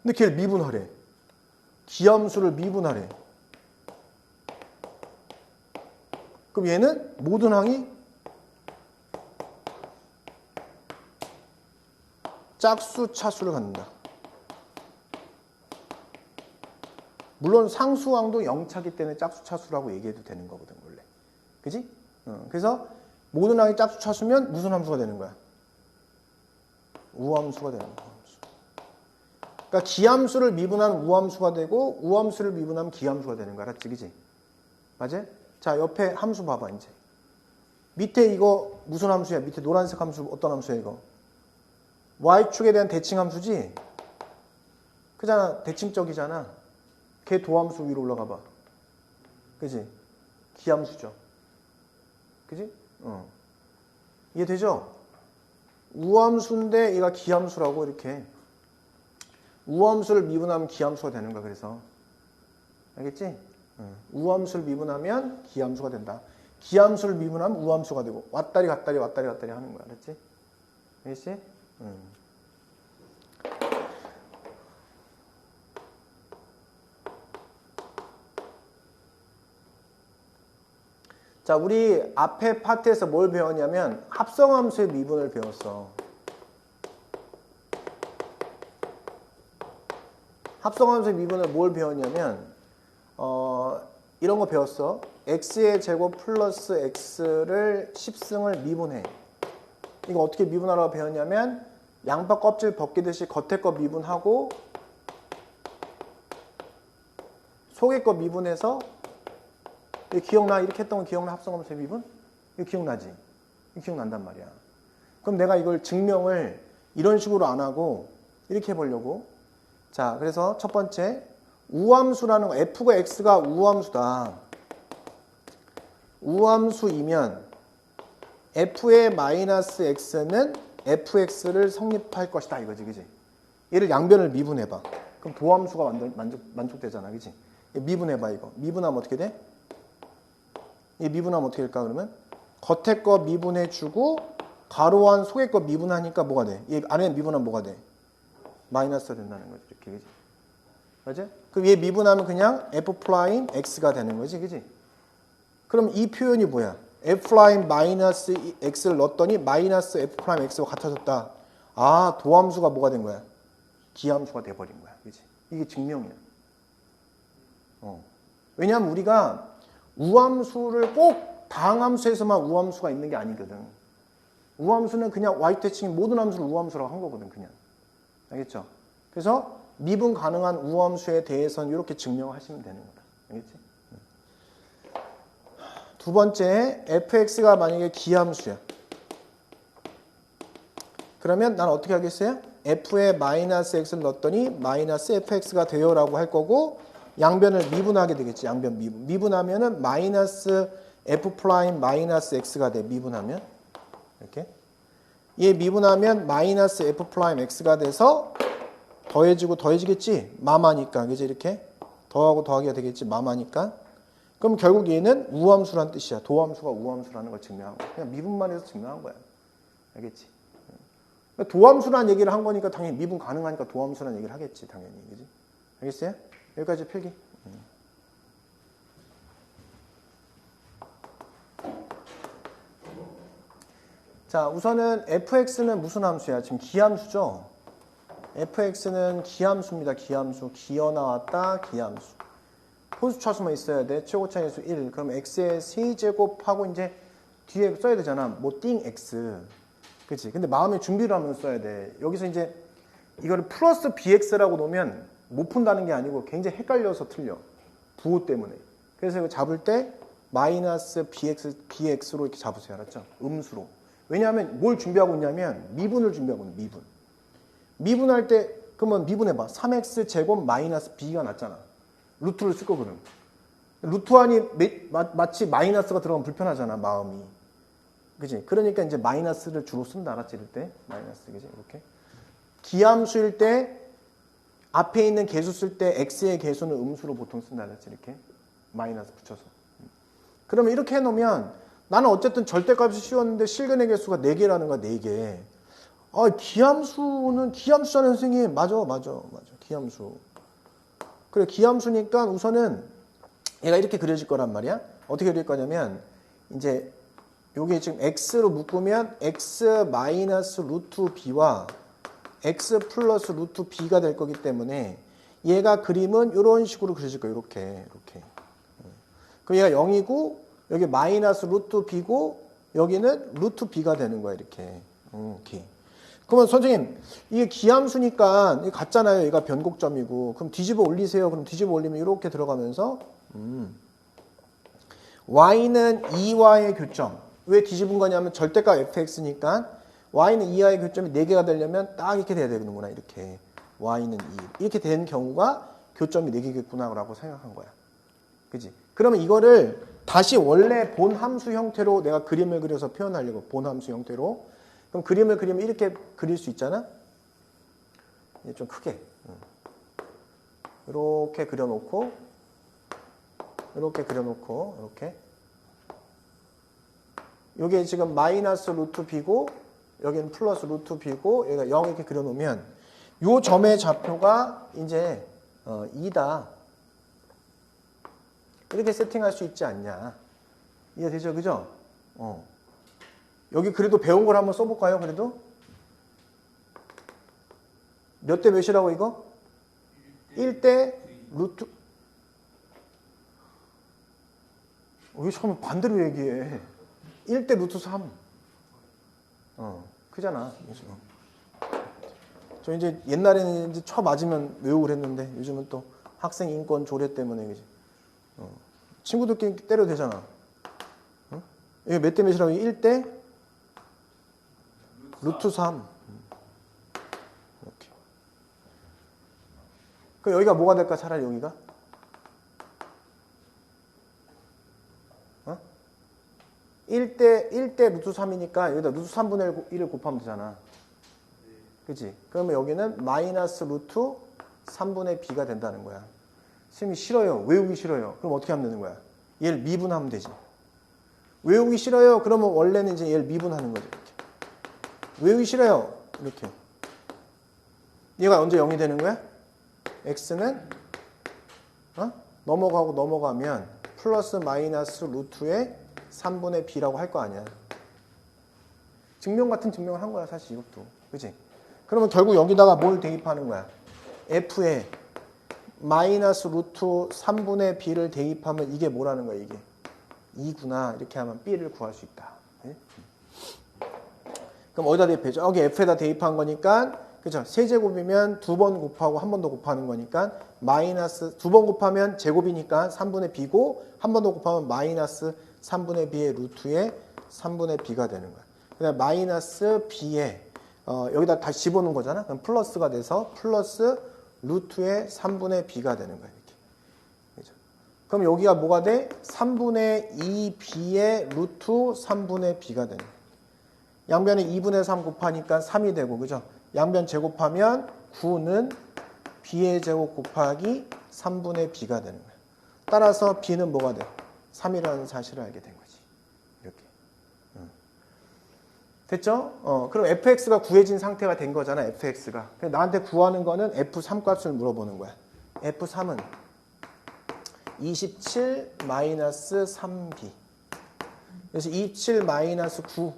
Speaker 1: 근데 걔를 미분하래. 기함수를 미분하래. 그럼 얘는 모든 항이 짝수 차수를 갖는다. 물론 상수항도 영차기 때문에 짝수 차수라고 얘기해도 되는 거거든 원래. 그지? 그래서 모든 항이 짝수 차수면 무슨 함수가 되는 거야? 우함수가 되는 거야. 그러니까 기함수를 미분하면 우함수가 되고 우함수를 미분하면 기함수가 되는 거야. 알았지? 그지? 맞아? 자, 옆에 함수 봐봐 이제. 밑에 이거 무슨 함수야? 밑에 노란색 함수 어떤 함수야 이거? y축에 대한 대칭 함수지? 그잖아. 대칭적이잖아. 걔 도함수 위로 올라가 봐. 그지? 기함수죠. 그지? 이해되죠? 우함수인데 얘가 기함수라고 이렇게. 우함수를 미분하면 기함수가 되는 거야. 그래서 알겠지? 우함수를 미분하면 기함수가 된다. 기함수를 미분하면 우함수가 되고 왔다리 갔다리 왔다리 갔다리 하는 거야. 알았지? 알겠지? 자, 우리 앞에 파트에서 뭘 배웠냐면 합성함수의 미분을 배웠어. 합성함수의 미분을 뭘 배웠냐면 이런 거 배웠어. x의 제곱 플러스 x를 10승을 미분해. 이거 어떻게 미분하라고 배웠냐면 양파 껍질 벗기듯이 겉에 거 미분하고 속에 거 미분해서 이거 기억나? 이렇게 했던 거 기억나? 합성함수의 미분? 이거 기억나지? 이거 기억난단 말이야. 그럼 내가 이걸 증명을 이런 식으로 안 하고 이렇게 해보려고. 자, 그래서 첫 번째 우함수라는 거, f가 x가 우함수다. 우함수이면 f의 마이너스 x는 fx를 성립할 것이다 이거지, 그지? 얘를 양변을 미분해봐. 그럼 도함수가 만족되잖아, 그지? 미분해봐 이거. 미분하면 어떻게 돼? 이 미분하면 어떻게 될까 그러면? 겉에 거 미분해주고 가로 안 속에 거 미분하니까 뭐가 돼? 얘 안에 미분하면 뭐가 돼? 마이너스가 된다는 거지, 이렇게, 그지? 맞아? 그럼 얘 미분하면 그냥 f 프라임 x가 되는 거지, 그지? 그럼 이 표현이 뭐야? f 프라임 마이너스 x를 넣었더니 마이너스 f 프라임 x가 같아졌다. 아, 도함수가 뭐가 된 거야? 기함수가 돼버린 거야, 그지? 이게 증명이야. 왜냐하면 우리가 우함수를 꼭 다항함수에서만 우함수가 있는 게 아니거든. 우함수는 그냥 y 대칭인 모든 함수를 우함수라고 한 거거든, 그냥. 알겠죠? 그래서 미분 가능한 우함수에 대해서는 이렇게 증명하시면 되는 거다. 알겠지? 두 번째, fx가 만약에 기함수야. 그러면 난 어떻게 하겠어요? f에 마이너스 x를 넣었더니 마이너스 fx가 돼요 라고 할 거고 양변을 미분하게 되겠지. 양변 미분. 미분하면은 마이너스 f 프라임 마이너스 x가 돼. 미분하면. 이렇게. 얘 미분하면 마이너스 f 프라임 x가 돼서 더해지고 더해지겠지? 마마니까. 그지? 이렇게. 더하고 더하기가 되겠지? 마마니까. 그럼 결국 얘는 우함수란 뜻이야. 도함수가 우함수라는 걸 증명한 거야. 그냥 미분만 해서 증명한 거야. 알겠지? 도함수란 얘기를 한 거니까 당연히 미분 가능하니까 도함수란 얘기를 하겠지. 당연히. 그지? 알겠어요? 여기까지 필기. 자, 우선은 fx는 무슨 함수야? 지금 기함수죠? fx는 기함수입니다. 기함수. 기어 나왔다. 기함수. 홀수 차수만 있어야 돼. 최고차의 수 1. 그럼 x의 세제곱하고 이제 뒤에 써야 되잖아. 뭐 띵 x. 그치? 근데 마음의 준비를 하면서 써야 돼. 여기서 이제 이거를 플러스 bx라고 놓으면 못 푼다는 게 아니고 굉장히 헷갈려서 틀려. 부호 때문에. 그래서 이거 잡을 때 마이너스 bx로 이렇게 잡으세요. 알았죠? 음수로. 왜냐하면 뭘 준비하고 있냐면 미분을 준비하고 있는 미분. 미분할 때 그러면 미분해봐. 3x 제곱 마이너스 b가 났잖아. 루트를 쓸 거거든. 루트 안이 마치 마이너스가 들어가면 불편하잖아. 마음이. 그치? 그러니까 이제 마이너스를 주로 쓴다. 알았지? 이럴 때. 마이너스. 그치? 이렇게. 기함수일 때 앞에 있는 개수 쓸 때 x의 개수는 음수로 보통 쓴다 그랬지. 이렇게 마이너스 붙여서. 그러면 이렇게 해놓으면 나는 어쨌든 절대값이 씌웠는데 실근의 개수가 4개라는 거야. 4개. 기함수는 기함수잖아요 선생님. 맞아. 기함수. 그래 기함수니까 우선은 얘가 이렇게 그려질 거란 말이야. 어떻게 그릴 거냐면 이제 요게 지금 x로 묶으면 x 마이너스 루트 b와 x 플러스 루트 b가 될 거기 때문에 얘가 그림은 이런 식으로 그려질 거예요. 이렇게. 그럼 얘가 0이고 여기 마이너스 루트 b고 여기는 루트 b가 되는 거야. 이렇게. 그러면 선생님 이게 기함수니까 이게 같잖아요. 얘가 변곡점이고 그럼 뒤집어 올리세요. 그럼 뒤집어 올리면 이렇게 들어가면서 y는 2와의 교점. 왜 뒤집은 거냐면 절대값 fx니까 y는 2와의 교점이 4개가 되려면 딱 이렇게 돼야 되는구나. 이렇게 y는 2 이렇게 된 경우가 교점이 4개겠구나 라고 생각한 거야. 그지? 그러면 이거를 다시 원래 본 함수 형태로 내가 그림을 그려서 표현하려고. 본 함수 형태로. 그럼 그림을 그리면 이렇게 그릴 수 있잖아. 이제 좀 크게 이렇게 그려놓고 이렇게 요게 지금 마이너스 루트 b고 여기는 플러스 루트 b고 여기가 0 이렇게 그려놓으면 요 점의 좌표가 이제 2다. 이렇게 세팅할 수 있지 않냐. 이해되죠? 그죠? 여기 그래도 배운 걸 한번 써볼까요? 그래도? 몇 대 몇이라고 이거? 1대 루트. 왜 처음에 반대로 얘기해? 1대 루트 3. 크잖아. 저 이제 옛날에는 이제 쳐 맞으면 외우고 그랬는데 요즘은 또 학생 인권 조례 때문에 그지. 친구들끼리 때려도 되잖아. 이게 몇 대 몇이라고? 1대 루트 3. 이렇게. 그럼 여기가 뭐가 될까? 차라리 여기가? 1대 루트 3이니까 여기다 루트 3분의 1을 곱하면 되잖아. 그치? 그러면 여기는 마이너스 루트 3분의 b가 된다는 거야. 선생님이 싫어요. 외우기 싫어요. 그럼 어떻게 하면 되는 거야? 얘를 미분하면 되지. 외우기 싫어요. 그러면 원래는 이제 얘를 미분하는 거죠. 이렇게. 외우기 싫어요. 이렇게. 얘가 언제 0이 되는 거야? x는 넘어가면 플러스 마이너스 루트의 3분의 b라고 할 거 아니야. 증명 같은 증명을 한 거야 사실 이것도. 그치? 그러면 결국 여기다가 뭘 대입하는 거야? f에 마이너스 루트 3분의 b를 대입하면 이게 뭐라는 거야 이게? 2구나. 이렇게 하면 b를 구할 수 있다. 네? 그럼 어디다 대입해줘? 여기 f에다 대입한 거니까 그죠? 세제곱이면 2번 곱하고 한 번 더 곱하는 거니까 마이너스 2번 곱하면 제곱이니까 3분의 b고 한 번 더 곱하면 마이너스 3분의 b의 루트에 3분의 b가 되는 거야. 그다음 마이너스 b에 여기다 다시 집어넣은 거잖아. 그럼 플러스가 돼서 플러스 루트에 3분의 b가 되는 거야. 이렇게. 그죠? 그럼 여기가 뭐가 돼? 3분의 2b의 루트 3분의 b가 되는 거야. 양변에 2분의 3 곱하니까 3이 되고, 그죠? 양변 제곱하면 9는 b의 제곱 곱하기 3분의 b가 되는 거야. 따라서 b는 뭐가 돼? 3이라는 사실을 알게 된 거지. 이렇게. 됐죠? 그럼 fx가 구해진 상태가 된 거잖아, fx가. 나한테 구하는 거는 f3 값을 물어보는 거야. f3은 27 마이너스 3b. 그래서 27 마이너스 9.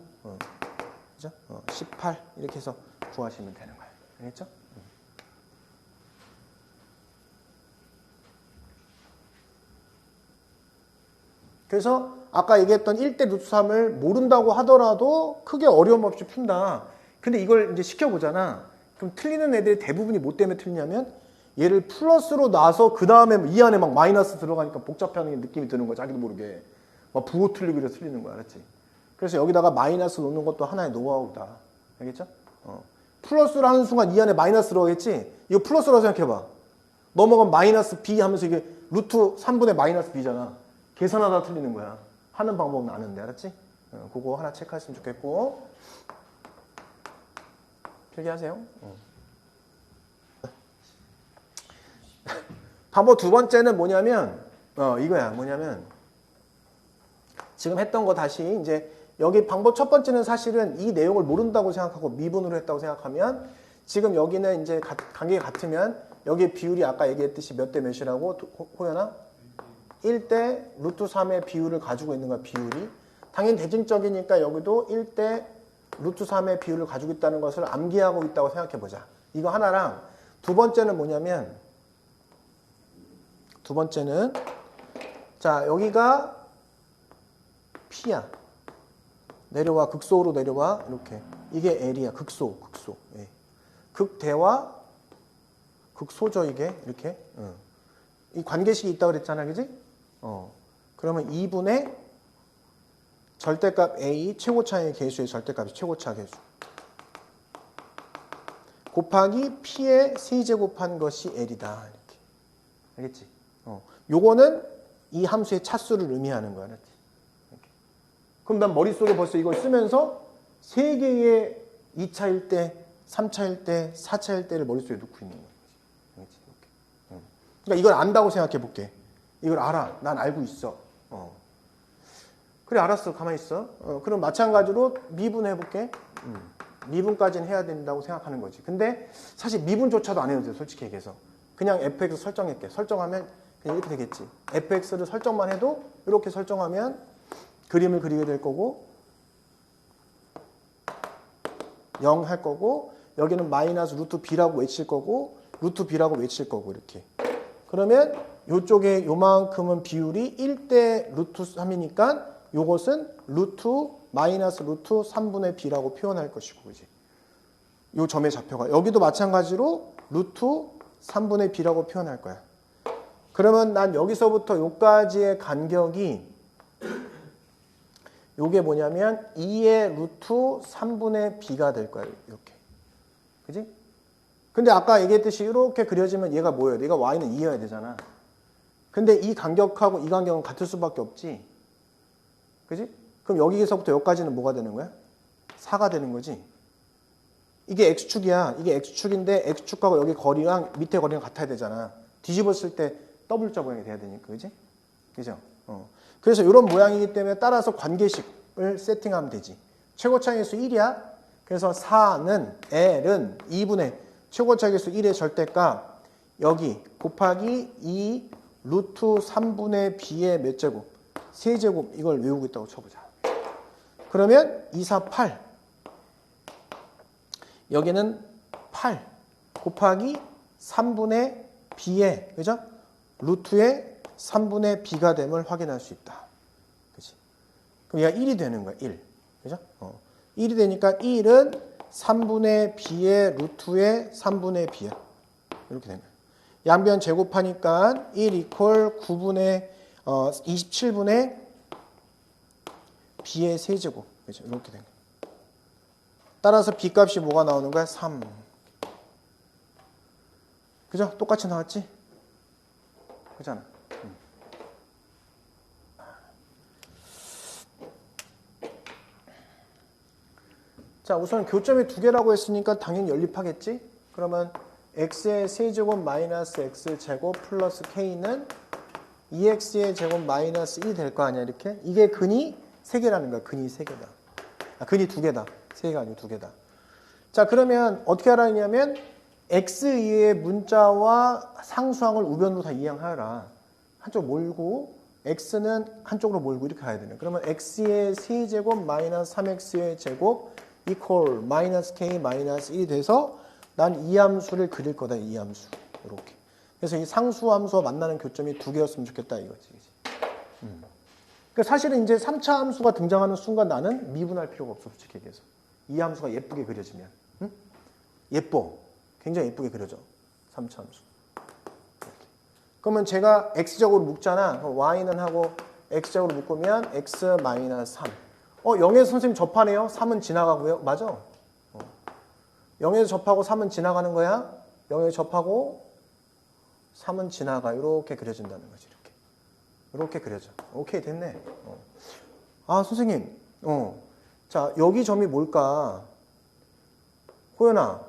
Speaker 1: 그죠? 18. 이렇게 해서 구하시면 되는 거야. 알겠죠? 그래서 아까 얘기했던 1대 루트 3을 모른다고 하더라도 크게 어려움 없이 푼다. 근데 이걸 이제 시켜보잖아. 그럼 틀리는 애들이 대부분이 뭐 때문에 틀리냐면 얘를 플러스로 놔서 그 다음에 이 안에 막 마이너스 들어가니까 복잡해하는 느낌이 드는 거야. 자기도 모르게. 막 부호 틀리고 이래서 틀리는 거야. 알았지? 그래서 여기다가 마이너스 놓는 것도 하나의 노하우다. 알겠죠? 플러스로 하는 순간 이 안에 마이너스 들어가겠지? 이거 플러스라고 생각해봐. 넘어가면 마이너스 b 하면서 이게 루트 3분의 마이너스 b잖아. 계산하다 틀리는 거야. 하는 방법은 아는데, 알았지? 그거 하나 체크하시면 좋겠고. 필기하세요. 방법 두 번째는 뭐냐면 이거야. 뭐냐면 지금 했던 거 다시 이제 여기 방법 첫 번째는 사실은 이 내용을 모른다고 생각하고 미분으로 했다고 생각하면 지금 여기는 이제 관계가 같으면 여기 비율이 아까 얘기했듯이 몇 대 몇이라고 호연아? 1대 루트 3의 비율을 가지고 있는 거야. 비율이. 당연히 대칭적이니까 여기도 1대 루트 3의 비율을 가지고 있다는 것을 암기하고 있다고 생각해 보자. 이거 하나랑 두 번째는 뭐냐면 두 번째는 자 여기가 P야. 내려와 극소로 내려와 이렇게 이게 L이야. 극소. 예. 극대와 극소죠 이게 이렇게. 이 관계식이 있다고 그랬잖아, 그지? 그러면 2분의 절대값 A 최고차의 계수의 절대값이 최고차 계수 곱하기 P의 세제곱한 것이 L이다. 이렇게. 알겠지? 요거는 이 함수의 차수를 의미하는 거야. 알았지? 이렇게. 그럼 난 머릿속에 벌써 이걸 쓰면서 3개의 2차일 때, 3차일 때, 4차일 때를 머릿속에 넣고 있는 거야. 알겠지? 이렇게. 그러니까 이걸 안다고 생각해 볼게. 이걸 알아. 난 알고 있어. 그래 알았어. 가만히 있어. 그럼 마찬가지로 미분해 볼게. 미분까지는 해야 된다고 생각하는 거지. 근데 사실 미분조차도 안 해도 돼. 솔직히 얘기해서. 그냥 fx 설정할게. 설정하면 그냥 이렇게 되겠지. fx를 설정만 해도 이렇게 설정하면 그림을 그리게 될 거고 0 할 거고 여기는 마이너스 루트 b라고 외칠 거고 루트 b라고 외칠 거고 이렇게. 그러면 이쪽에 요만큼은 비율이 1대 루트 3이니까 요것은 루트 마이너스 루트 3분의 b라고 표현할 것이고 그지? 요 점의 좌표가 여기도 마찬가지로 루트 3분의 b라고 표현할 거야. 그러면 난 여기서부터 요까지의 간격이 요게 뭐냐면 2의 루트 3분의 b가 될 거야. 이렇게. 그지? 근데 아까 얘기했듯이 이렇게 그려지면 얘가 뭐예요? 얘가 y는 2여야 되잖아. 근데 이 간격하고 이 간격은 같을 수밖에 없지. 그지? 그럼 여기서부터 여기까지는 뭐가 되는 거야? 4가 되는 거지. 이게 x축이야. 이게 x축인데 x축하고 여기 거리랑 밑에 거리랑 같아야 되잖아. 뒤집었을 때 W자 모양이 돼야 되니까. 그지? 그죠? 그래서 이런 모양이기 때문에 따라서 관계식을 세팅하면 되지. 최고차계수 1이야. 그래서 4는 L은 2분의 최고차계수 1의 절대값 여기 곱하기 2 루트 3분의 b의 몇 제곱? 세제곱 이걸 외우고 있다고 쳐보자. 그러면 2, 4, 8 여기는 8 곱하기 3분의 b의 그죠? 루트의 3분의 b가 됨을 확인할 수 있다. 그치? 그럼 얘가 1이 되는 거야. 1. 그죠? 1이 되니까 1은 3분의 b의 루트의 3분의 b야. 이렇게 되는 거야. 양변 제곱하니까 1 이퀄 9분의 27분의 b의 세제곱. 그죠? 이렇게 된 거야. 따라서 b 값이 뭐가 나오는 거야? 3. 그죠? 똑같이 나왔지? 그잖아. 자, 우선 교점이 두 개라고 했으니까 당연히 연립하겠지? 그러면 x의 세제곱 마이너스 x제곱 플러스 k는 2x의 제곱 마이너스 1이 될 거 아니야, 이렇게? 이게 근이 3개라는 거야. 근이 3개다. 근이 2개다. 3개가 아니고 2개다. 자, 그러면 어떻게 하라냐면 x2의 문자와 상수항을 우변으로 다 이항하라. 한쪽 몰고 x는 한쪽으로 몰고 이렇게 가야 되네. 그러면 x의 세제곱 마이너스 3x의 제곱 이퀄 마이너스 k 마이너스 1이 돼서 난 이 함수를 그릴 거다. 이 함수. 이렇게. 그래서 이 상수 함수와 만나는 교점이 2개였으면 좋겠다 이거지. 그러니까 사실은 이제 3차 함수가 등장하는 순간 나는 미분할 필요가 없어. 솔직히 얘기해서. 이 함수가 예쁘게 그려지면. 응? 예뻐. 굉장히 예쁘게 그려져. 3차 함수. 이렇게. 그러면 제가 x적으로 묶잖아. 그럼 y는 하고 x적으로 묶으면 x 마이너스 3. 0에서 선생님 접하네요. 3은 지나가고요. 맞아. 0에서 접하고 3은 지나가는 거야. 0에서 접하고 3은 지나가. 이렇게 그려진다는 거지. 이렇게 그려져. 오케이, 됐네. 아, 선생님. 자, 여기 점이 뭘까? 호연아,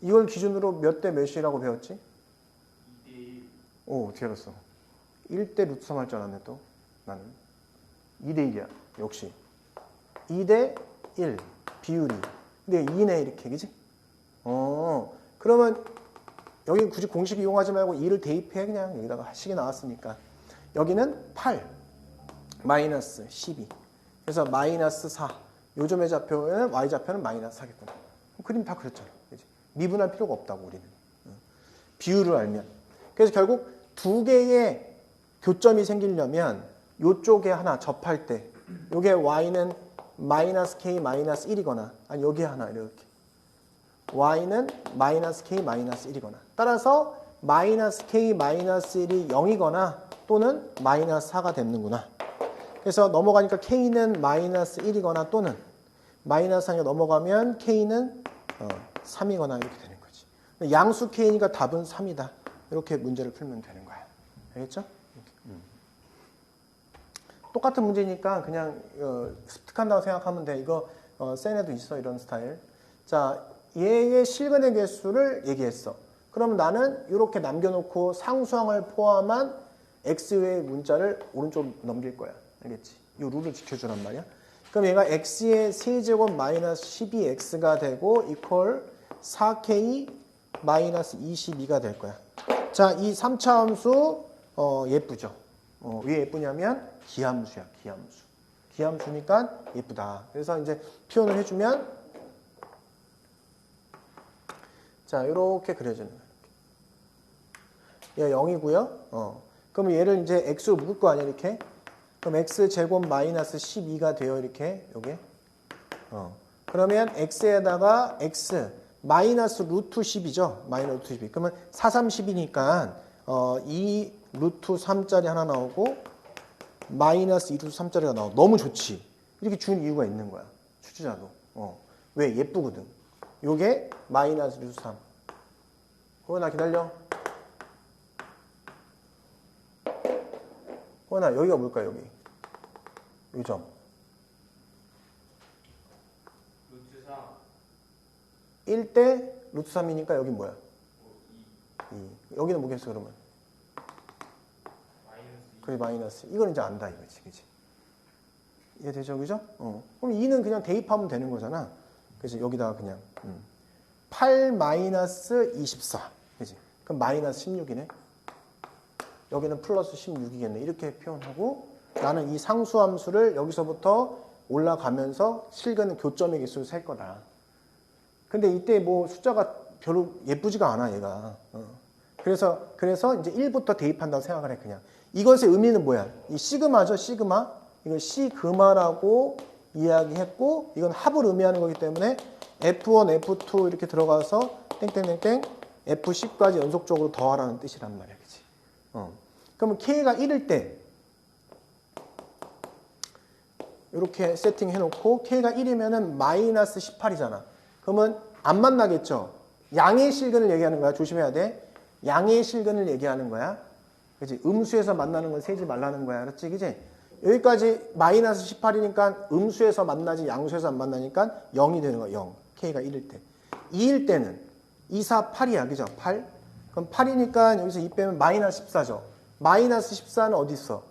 Speaker 1: 이걸 기준으로 몇 대 몇이라고 배웠지?
Speaker 2: 2대1.
Speaker 1: 오, 어떻게 알았어? 1대 루트 3 할 줄 알았네 또. 나는 2대 1이야. 역시 2대 1 비율이. 근데 2네 이렇게, 그지? 그러면 여기 굳이 공식 이용하지 말고 2를 대입해. 그냥 여기다가 식이 나왔으니까. 여기는 8 마이너스 12. 그래서 마이너스 4. 요점의 좌표는 y좌표는 마이너스 4겠구나. 그림 다 그렸잖아. 그치? 미분할 필요가 없다고 우리는. 비율을 알면. 그래서 결국 두 개의 교점이 생기려면 요쪽에 하나 접할 때 요게 y는 마이너스 k 마이너스 1이거나 아니 여기에 하나 이렇게 y는 마이너스 k 마이너스 1이거나 따라서 마이너스 k 마이너스 1이 0이거나 또는 마이너스 4가 되는구나. 그래서 넘어가니까 k는 마이너스 1이거나 또는 마이너스 4가 넘어가면 k는 3이거나 이렇게 되는 거지. 양수 k니까 답은 3이다. 이렇게 문제를 풀면 되는 거야. 알겠죠? 이렇게. 똑같은 문제니까 그냥 습득한다고 생각하면 돼. 이거 센에도 있어 이런 스타일. 자, 얘의 실근의 개수를 얘기했어. 그러면 나는 이렇게 남겨놓고 상수항을 포함한 x의 문자를 오른쪽으로 넘길 거야. 알겠지? 이 룰을 지켜주란 말이야. 그럼 얘가 x의 세제곱 마이너스 12x가 되고 이퀄 4k 마이너스 22가 될 거야. 자, 이 3차 함수 예쁘죠? 왜 예쁘냐면 기함수야, 기함수. 기함수니까 예쁘다. 그래서 이제 표현을 해주면 자, 이렇게 그려지는 거야. 얘가 0이고요. 그럼 얘를 이제 x로 묶을 거 아니야, 이렇게. 그럼 x제곱 마이너스 12가 돼요, 이렇게. 요게. 그러면 x에다가 x 마이너스 루트 10이죠. 마이너스 루트 12. 그러면 4, 3, 10이니까 이 루트 3짜리 하나 나오고 마이너스 2 루트 3짜리가 나오고 너무 좋지. 이렇게 준 이유가 있는 거야. 출제자도. 왜? 예쁘거든. 요게 마이너스 루트 3. 호연아 기다려. 호연아 여기가 뭘까 여기? 요 점.
Speaker 2: 루트 3.
Speaker 1: 1대 루트 3이니까 여기 뭐야? 2. 여기는 뭐겠어 그러면? 그래 마이너스. 이건 이제 안다 이거지. 그치? 이해되죠? 그죠? 그럼 2는 그냥 대입하면 되는 거잖아. 그치? 여기다가 그냥 8 마이너스 24. 그치? 그럼 마이너스 16이네. 여기는 플러스 16이겠네. 이렇게 표현하고 나는 이 상수함수를 여기서부터 올라가면서 실근 교점의 개수를 셀 거다. 근데 이때 뭐 숫자가 별로 예쁘지가 않아 얘가. 그래서 이제 1부터 대입한다고 생각을 해 그냥. 이것의 의미는 뭐야? 이 시그마죠, 시그마. 이걸 시그마라고 이야기했고 이건 합을 의미하는 거기 때문에 F1, F2 이렇게 들어가서 땡땡땡땡 F10까지 연속적으로 더하라는 뜻이란 말이야. 그치? 그러면 K가 1일 때 이렇게 세팅해놓고 K가 1이면은 마이너스 18이잖아. 그러면 안 만나겠죠? 양의 실근을 얘기하는 거야. 조심해야 돼. 양의 실근을 얘기하는 거야. 그치? 음수에서 만나는 건 세지 말라는 거야. 그렇지? 그치? 여기까지 마이너스 18이니까 음수에서 만나지 양수에서 안 만나니까 0이 되는 거야. 0. K가 1일 때. 2일 때는 2, 4, 8이야. 그죠? 8. 그럼 8이니까 여기서 2 빼면 마이너스 14죠. 마이너스 14는 어디 있어?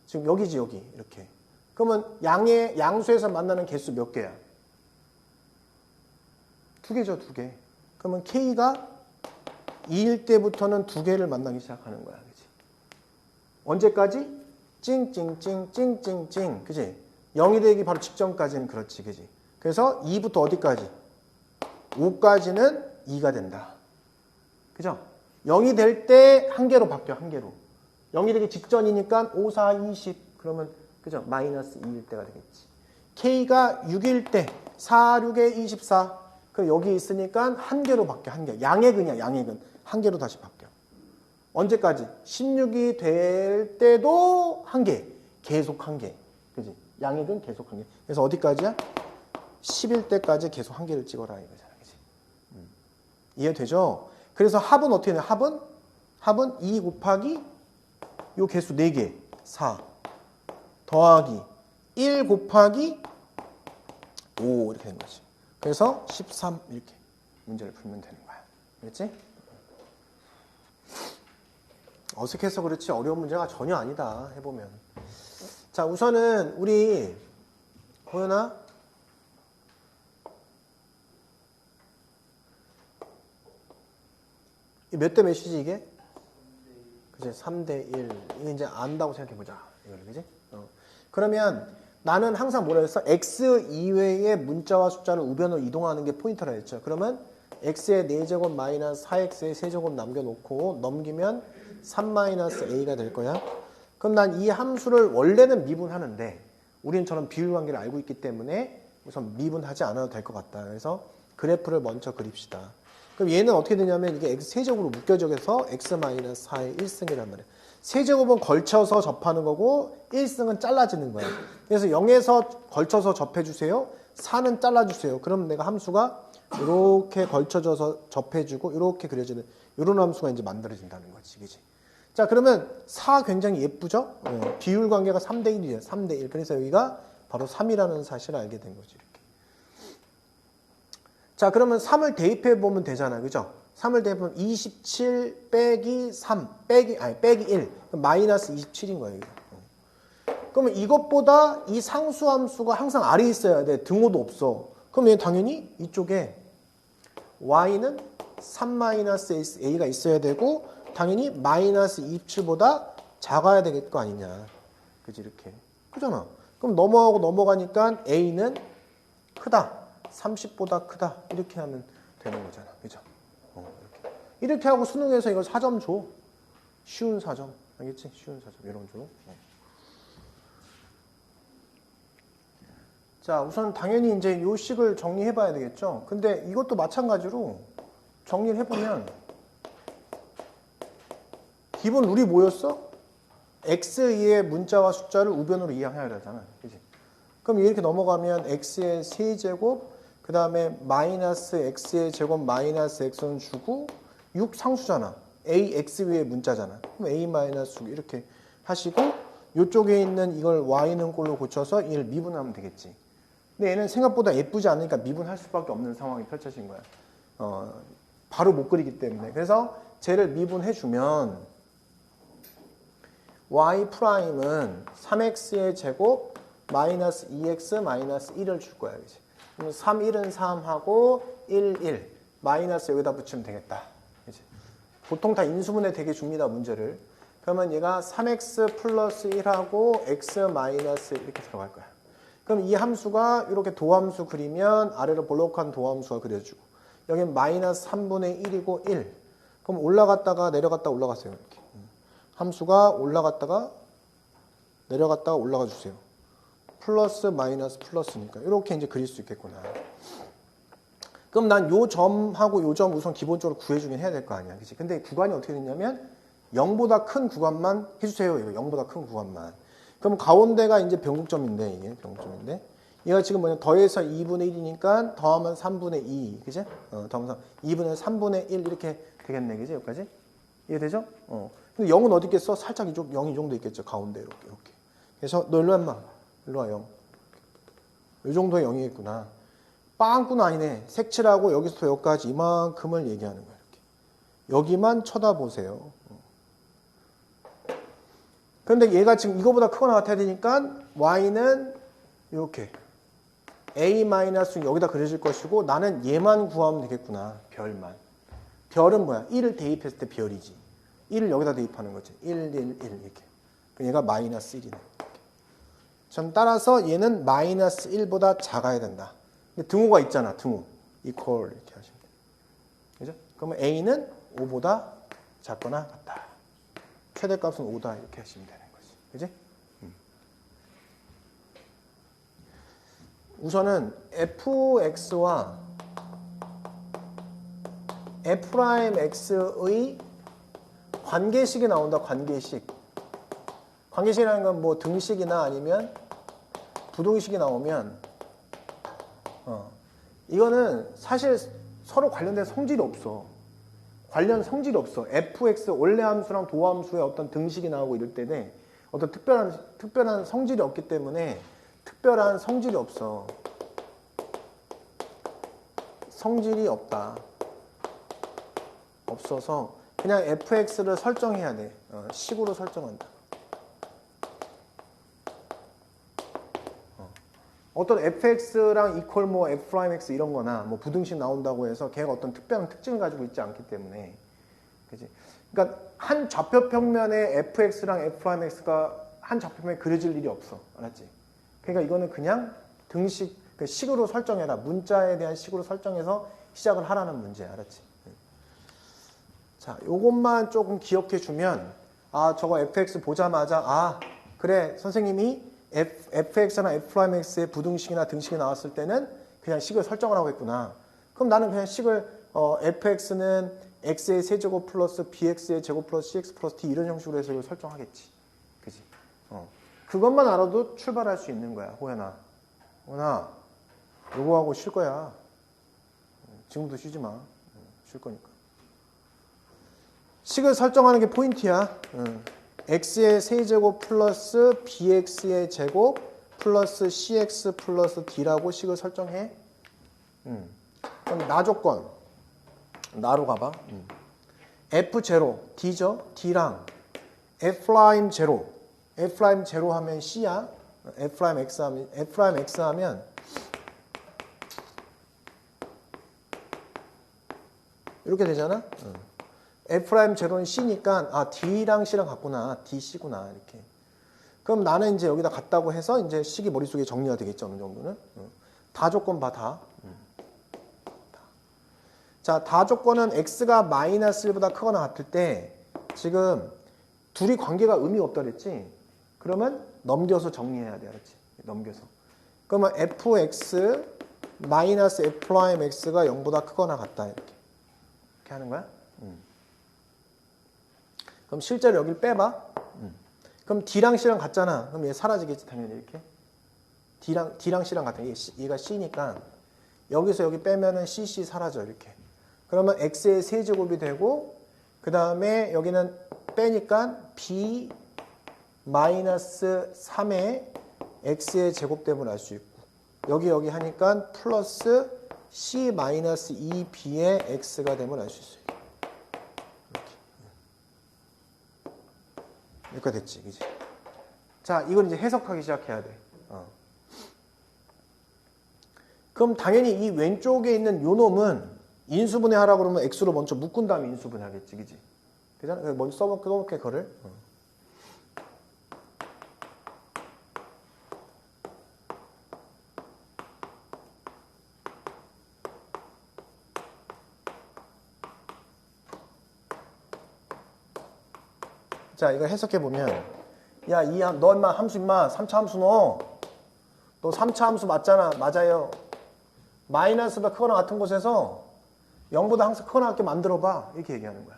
Speaker 1: 지금 여기지 여기. 이렇게. 그러면 양수에서 만나는 개수 몇 개야? 2개죠. 2개. 그러면 K가 2일 때부터는 2개를 만나기 시작하는 거야. 그치? 언제까지? 찡찡찡찡찡찡. 그치? 0이 되기 바로 직전까지는 그렇지. 그치? 그래서 2부터 어디까지? 5까지는 2가 된다. 그죠? 0이 될 때 한 개로 바뀌어. 한 개로. 0이 되기 직전이니까 5, 4, 20. 그러면 그죠? 마이너스 2일 때가 되겠지. K가 6일 때 4, 6에 24. 그럼 여기 있으니까 한 개로 바뀌어. 한 개. 양액은이야. 양액은. 한 개로 다시 바뀌어. 언제까지? 16이 될 때도 한 개. 계속 한 개. 그지? 양액은 계속 한 개. 그래서 어디까지야? 10일 때까지 계속 한 개를 찍어라 이거잖아. 그지? 이해되죠? 그래서 합은 어떻게 되냐? 합은 2 곱하기 요 개수 4개. 4. 더하기 1 곱하기 5 이렇게 된 거지. 그래서 13 이렇게 문제를 풀면 되는 거야. 알겠지? 어색해서 그렇지 어려운 문제가 전혀 아니다 해보면. 자, 우선은 우리 보여나? 몇 대 몇이지 이게? 그치? 3대 1. 이게 이제 안다고 생각해보자. 이거를, 그지? 그러면 나는 항상 뭐라 했어? x 이외의 문자와 숫자를 우변으로 이동하는 게 포인터라 했죠. 그러면 x의 4제곱 마이너스 4x의 세제곱 남겨놓고 넘기면 3-a가 될 거야. 그럼 난 이 함수를 원래는 미분하는데 우리는 저런 비율관계를 알고 있기 때문에 우선 미분하지 않아도 될 것 같다. 그래서 그래프를 먼저 그립시다. 그럼 얘는 어떻게 되냐면 이게 x 세제곱으로 묶여져서 x-4의 1승이란 말이야. 세제곱은 걸쳐서 접하는 거고 1승은 잘라지는 거야. 그래서 0에서 걸쳐서 접해주세요. 4는 잘라주세요. 그럼 내가 함수가 이렇게 걸쳐져서 접해주고 이렇게 그려지는 이런 함수가 이제 만들어진다는 거지. 그치? 자, 그러면 4 굉장히 예쁘죠? 비율 관계가 3대 1이에요. 3대 1. 그래서 여기가 바로 3이라는 사실을 알게 된 거지. 이렇게. 자, 그러면 3을 대입해 보면 되잖아. 그죠? 3을 대입하면 27 빼기 3 빼기 1 마이너스 27인 거예요. 이거. 그러면 이것보다 이 상수함수가 항상 아래에 있어야 돼. 등호도 없어. 그럼 얘 당연히 이쪽에 y는 3-a가 있어야 되고 당연히 마이너스 27보다 작아야 되겠 거 아니냐. 그지? 이렇게. 그잖아. 그럼 넘어가고 넘어가니까 a는 크다. 30보다 크다. 이렇게 하면 되는 거잖아. 그죠? 이렇게 하고 수능에서 이걸 4점 줘. 쉬운 4점. 알겠지? 쉬운 4점. 이런 줘. 자, 우선 당연히 이제 요 식을 정리해 봐야 되겠죠? 근데 이것도 마찬가지로 정리를 해보면 기본 룰이 뭐였어? x의 문자와 숫자를 우변으로 이항해야 되잖아. 그치? 그럼 이렇게 넘어가면 x의 세제곱 그 다음에 마이너스 x의 제곱 마이너스 x는 주고 6 상수잖아. a x 위의 문자잖아. 그럼 a 마이너스 6 이렇게 하시고 이쪽에 있는 이걸 y는 꼴로 고쳐서 얘를 미분하면 되겠지. 근데 얘는 생각보다 예쁘지 않으니까 미분할 수밖에 없는 상황이 펼쳐진 거야. 바로 못 그리기 때문에. 그래서 쟤를 미분해주면 y 프라임은 3x의 제곱 마이너스 2x 마이너스 1을 줄 거야. 그치? 그럼 3, 1은 3 하고 1, 1 마이너스 여기다 붙이면 되겠다. 그치? 보통 다 인수분해 되게 줍니다. 문제를. 그러면 얘가 3x 플러스 1하고 x 마이너스 이렇게 들어갈 거야. 그럼 이 함수가 이렇게 도함수 그리면 아래로 볼록한 도함수가 그려지고 여기는 마이너스 3분의 1이고 1. 그럼 올라갔다가 내려갔다가 올라갔어요. 이렇게. 함수가 올라갔다가 내려갔다가 올라가 주세요. 플러스 마이너스 플러스니까 이렇게 이제 그릴 수 있겠구나. 그럼 난 요 점하고 요 점 우선 기본적으로 구해주긴 해야 될 거 아니야. 그치? 근데 구간이 어떻게 됐냐면 0보다 큰 구간만 해주세요. 이거 0보다 큰 구간만. 그럼 가운데가 이제 변곡점인데 이게 변곡점인데 얘가 지금 뭐냐 더해서 2분의 1이니까 더하면 3분의 2 그지? 더하면 2분의 3분의 1 이렇게 되겠네. 그지? 여기까지? 이해되죠? 근데 0은 어디 있겠어? 살짝 이쪽 0이 정도 있겠죠. 가운데 이렇게. 그래서 너 일로 와 인마. 일로 와 0. 이 정도의 0이겠구나. 빵꾸는 아니네. 색칠하고 여기서부터 여기까지 이만큼을 얘기하는 거야. 이렇게. 여기만 쳐다보세요. 그런데 얘가 지금 이거보다 크거나 같아야 되니까 y는 이렇게 a-는 여기다 그려질 것이고 나는 얘만 구하면 되겠구나. 별만. 별은 뭐야? 1을 대입했을 때 별이지. 1을 여기다 대입하는 거지. 1, 1, 1 이렇게. 얘가 마이너스 1이네. 전 따라서 얘는 마이너스 1보다 작아야 된다. 등호가 있잖아. 등호. equal 이렇게 하시면 돼요. 그죠? 그러면 a는 5보다 작거나 같다. 최대값은 5다 이렇게 하시면 되는 거지. 그지? 우선은 fx와 f'x의 관계식이 나온다. 관계식. 관계식이라는 건 뭐 등식이나 아니면 부등식이 나오면 이거는 사실 서로 관련된 성질이 없어. 관련 성질이 없어. fx 원래 함수랑 도함수의 어떤 등식이 나오고 이럴 때는 어떤 특별한 성질이 없기 때문에 특별한 성질이 없어. 성질이 없다. 없어서 그냥 fx를 설정해야 돼. 식으로 설정한다. 어떤 fx랑 equal 뭐 f'x 이런 거나 뭐 부등식 나온다고 해서 걔가 어떤 특별한 특징을 가지고 있지 않기 때문에. 그치? 그러니까 한 좌표 평면에 fx랑 f'x가 한 좌표 평면에 그려질 일이 없어. 알았지? 그러니까 이거는 그냥 등식, 그 식으로 설정해라. 문자에 대한 식으로 설정해서 시작을 하라는 문제야. 알았지? 자, 요것만 조금 기억해 주면, 아, 저거 fx 보자마자, 아, 그래, 선생님이 fx나 f'x의 부등식이나 등식이 나왔을 때는 그냥 식을 설정을 하고 있구나. 그럼 나는 그냥 식을, fx는 x의 세제곱 플러스 bx의 제곱 플러스 cx 플러스 d 이런 형식으로 해서 이걸 설정하겠지. 그지? 그것만 알아도 출발할 수 있는 거야, 호연아. 호연아, 요거 하고 쉴 거야. 지금부터 쉬지 마. 쉴 거니까. 식을 설정하는 게 포인트야. x의 세제곱 플러스 bx의 제곱 플러스 cx 플러스 d라고 식을 설정해. 그럼 나 조건. 나로 가봐. f0, d죠? d랑 f'0, f'0 하면 c야. f'x 하면 이렇게 되잖아. F'제로는 C니까, 아, D랑 C랑 같구나. D, C구나. 이렇게. 그럼 나는 이제 여기다 갔다고 해서 이제 식이 머릿속에 정리가 되겠죠. 어느 정도는. 다 조건 봐, 다. 자, 다 조건은 X가 마이너스 1보다 크거나 같을 때 지금 둘이 관계가 의미가 없다 그랬지? 그러면 넘겨서 정리해야 돼. 알았지? 넘겨서. 그러면 Fx 마이너스 F'X가 0보다 크거나 같다. 이렇게. 이렇게 하는 거야? 그럼 실제로 여기를 빼봐. 그럼 D랑 C랑 같잖아. 그럼 얘 사라지겠지, 당연히 이렇게. D랑 C랑 같아. 얘가 C니까 여기서 여기 빼면은 CC 사라져, 이렇게. 그러면 X의 세제곱이 되고, 그 다음에 여기는 빼니까 B 마이너스 3의 X의 제곱됨을 알 수 있고, 여기 하니까 플러스 C 마이너스 2B의 X가 됨을 알 수 있어요. 여기까지 됐지, 그지? 자, 이걸 이제 해석하기 시작해야 돼. 그럼 당연히 이 왼쪽에 있는 요 놈은 인수분해 하라고 그러면 x로 먼저 묶은 다음에 인수분해 하겠지, 그지? 그잖아? 먼저 써볼게, 그거를. 자, 이거 해석해보면, 야, 너 임마 함수 임마 3차 함수 너 3차 함수 맞잖아. 맞아요. 마이너스보다 크거나 같은 곳에서 0보다 항상 크거나 같게 만들어봐. 이렇게 얘기하는 거야.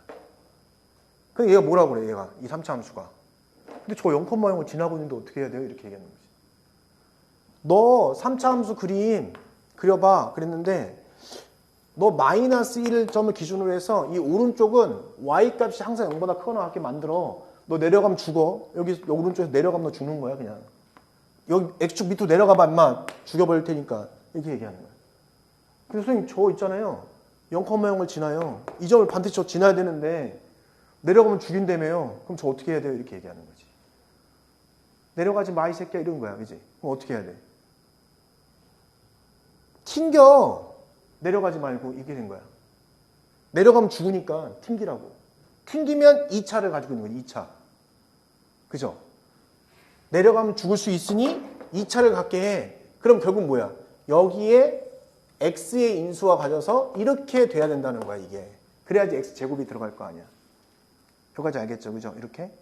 Speaker 1: 근데 얘가 뭐라고 그래, 얘가. 이 3차 함수가. 근데 저 0,0을 지나고 있는데 어떻게 해야 돼요? 이렇게 얘기하는 거지. 너 3차 함수 그림 그려봐. 그랬는데 너 마이너스 1점을 기준으로 해서 이 오른쪽은 y값이 항상 0보다 크거나 같게 만들어. 너 내려가면 죽어. 여기 오른쪽에서 내려가면 너 죽는 거야, 그냥. 여기 x축 밑으로 내려가봐, 임마. 죽여버릴 테니까. 이렇게 얘기하는 거야. 그래서 선생님, 저 있잖아요. 0,0을 지나요. 이 점을 반드시 저 지나야 되는데 내려가면 죽인다며요. 그럼 저 어떻게 해야 돼요? 이렇게 얘기하는 거지. 내려가지 마, 이 새끼야. 이런 거야, 그지? 그럼 어떻게 해야 돼? 튕겨. 내려가지 말고 이게 된 거야. 내려가면 죽으니까 튕기라고. 튕기면 2차를 가지고 있는 거지, 2차. 그죠? 내려가면 죽을 수 있으니 2차를 갖게 해. 그럼 결국 뭐야? 여기에 x의 인수와 가져서 이렇게 돼야 된다는 거야, 이게. 그래야지 x제곱이 들어갈 거 아니야. 여기까지 알겠죠? 그죠? 이렇게.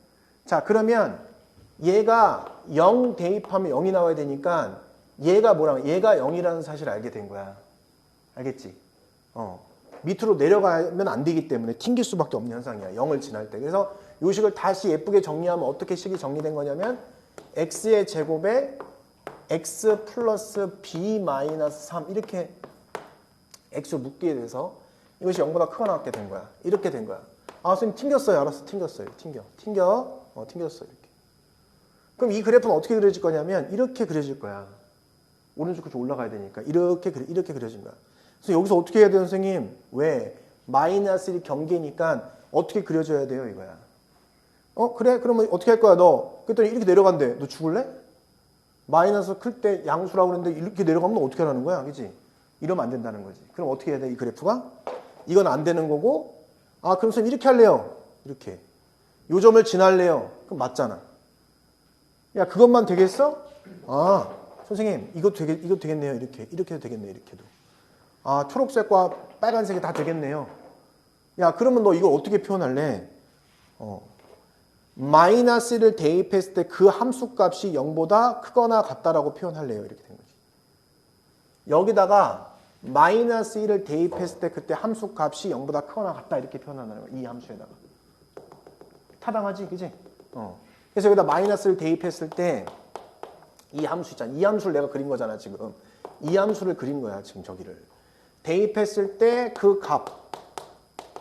Speaker 1: 자, 그러면 얘가 0 대입하면 0이 나와야 되니까 얘가 뭐라고? 얘가 0이라는 사실을 알게 된 거야. 알겠지? 밑으로 내려가면 안 되기 때문에 튕길 수밖에 없는 현상이야. 0을 지날 때. 그래서 이 식을 다시 예쁘게 정리하면 어떻게 식이 정리된 거냐면 x의 제곱에 x 플러스 b 마이너스 3 이렇게 x를 묶게 돼서 이것이 0보다 크거나 같게 된 거야. 이렇게 된 거야. 아, 선생님 튕겼어요. 알았어. 튕겼어요. 튕겼어. 이렇게. 그럼 이 그래프는 어떻게 그려질 거냐면 이렇게 그려질 거야. 오른쪽 끝으로 올라가야 되니까 이렇게 그려진 거야. 그래서 여기서 어떻게 해야 돼요, 선생님? 왜? 마이너스 1 경계니까 어떻게 그려줘야 돼요 이거야. 그래? 그러면 어떻게 할 거야 너? 그랬더니 이렇게 내려간대. 너 죽을래? 마이너스 클 때 양수라고 그랬는데 이렇게 내려가면 너 어떻게 하라는 거야? 그지? 이러면 안 된다는 거지. 그럼 어떻게 해야 돼 이 그래프가? 이건 안 되는 거고 그럼 선생님 이렇게 할래요. 이렇게. 요 점을 지날래요. 그럼 맞잖아. 야 그것만 되겠어? 선생님 이거 되겠네요. 이렇게 해도 되겠네요. 이렇게도. 초록색과 빨간색이 다 되겠네요. 야 그러면 너 이걸 어떻게 표현할래? 마이너스를 대입했을 때 그 함수값이 0보다 크거나 같다라고 표현할래요. 이렇게 된 거지. 여기다가 마이너스 1을 대입했을 때 그때 함수값이 0보다 크거나 같다 이렇게 표현하는 거야. 이 함수에다가. 타당하지? 그지? 그래서 여기다 마이너스를 대입했을 때 이 함수 있잖아. 이 함수를 내가 그린 거잖아 지금. 이 함수를 그린 거야 지금 저기를. 대입했을 때 그 값,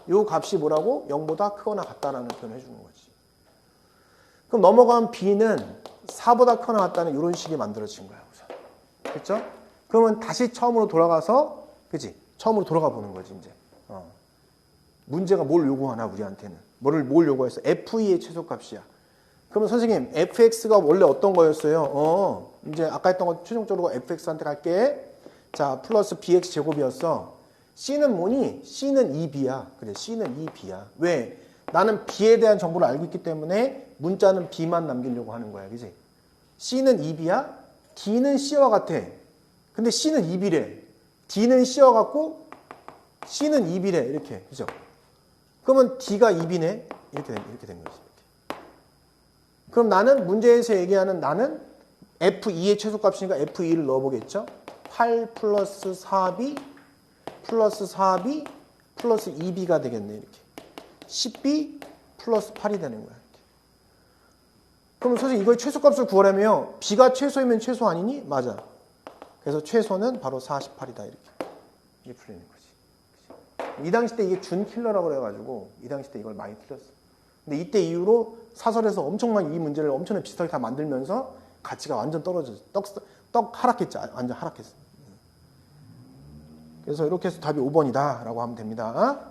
Speaker 1: 요 값이 뭐라고? 0보다 크거나 같다라는 표현을 해주는 거지. 그럼 넘어간 B는 4보다 크거나 같다는 이런 식이 만들어진 거야. 우선. 그렇죠? 그러면 다시 처음으로 돌아가서, 그지? 처음으로 돌아가 보는 거지 이제. 문제가 뭘 요구하나 우리한테는. 뭘 요구했어? F2의 최소값이야. 그러면 선생님 fx가 원래 어떤 거였어요? 이제 아까 했던 거 최종적으로 fx한테 갈게. 자, 플러스 bx 제곱이었어. c는 뭐니? c는 2b야. 그래, c는 2b야. 왜? 나는 b에 대한 정보를 알고 있기 때문에 문자는 b만 남기려고 하는 거야. 그지? c는 2b야. d는 c와 같아. 근데 c는 2b래. d는 c와 같고 c는 2b래. 이렇게. 그죠? 그러면 d가 2b네. 이렇게 된 거지. 그럼 나는 문제에서 얘기하는 나는 F2의 최소값이니까 F2를 넣어보겠죠. 8 플러스 4B 플러스 4B 플러스 2B가 되겠네. 이렇게. 10B 플러스 8이 되는 거야. 이렇게. 그럼 선생님 이거의 최소값을 구하려면 B가 최소이면 최소 아니니? 맞아. 그래서 최소는 바로 48이다. 이게 풀리는 거지. 이 당시 때 이게 준킬러라고 그래가지고 이 당시 때 이걸 많이 틀렸어. 근데 이때 이후로 사설에서 엄청난 이 문제를 엄청나게 비슷하게 다 만들면서 가치가 완전 떨어졌어. 떡 하락했죠. 완전 하락했어. 그래서 이렇게 해서 답이 5번이다 라고 하면 됩니다.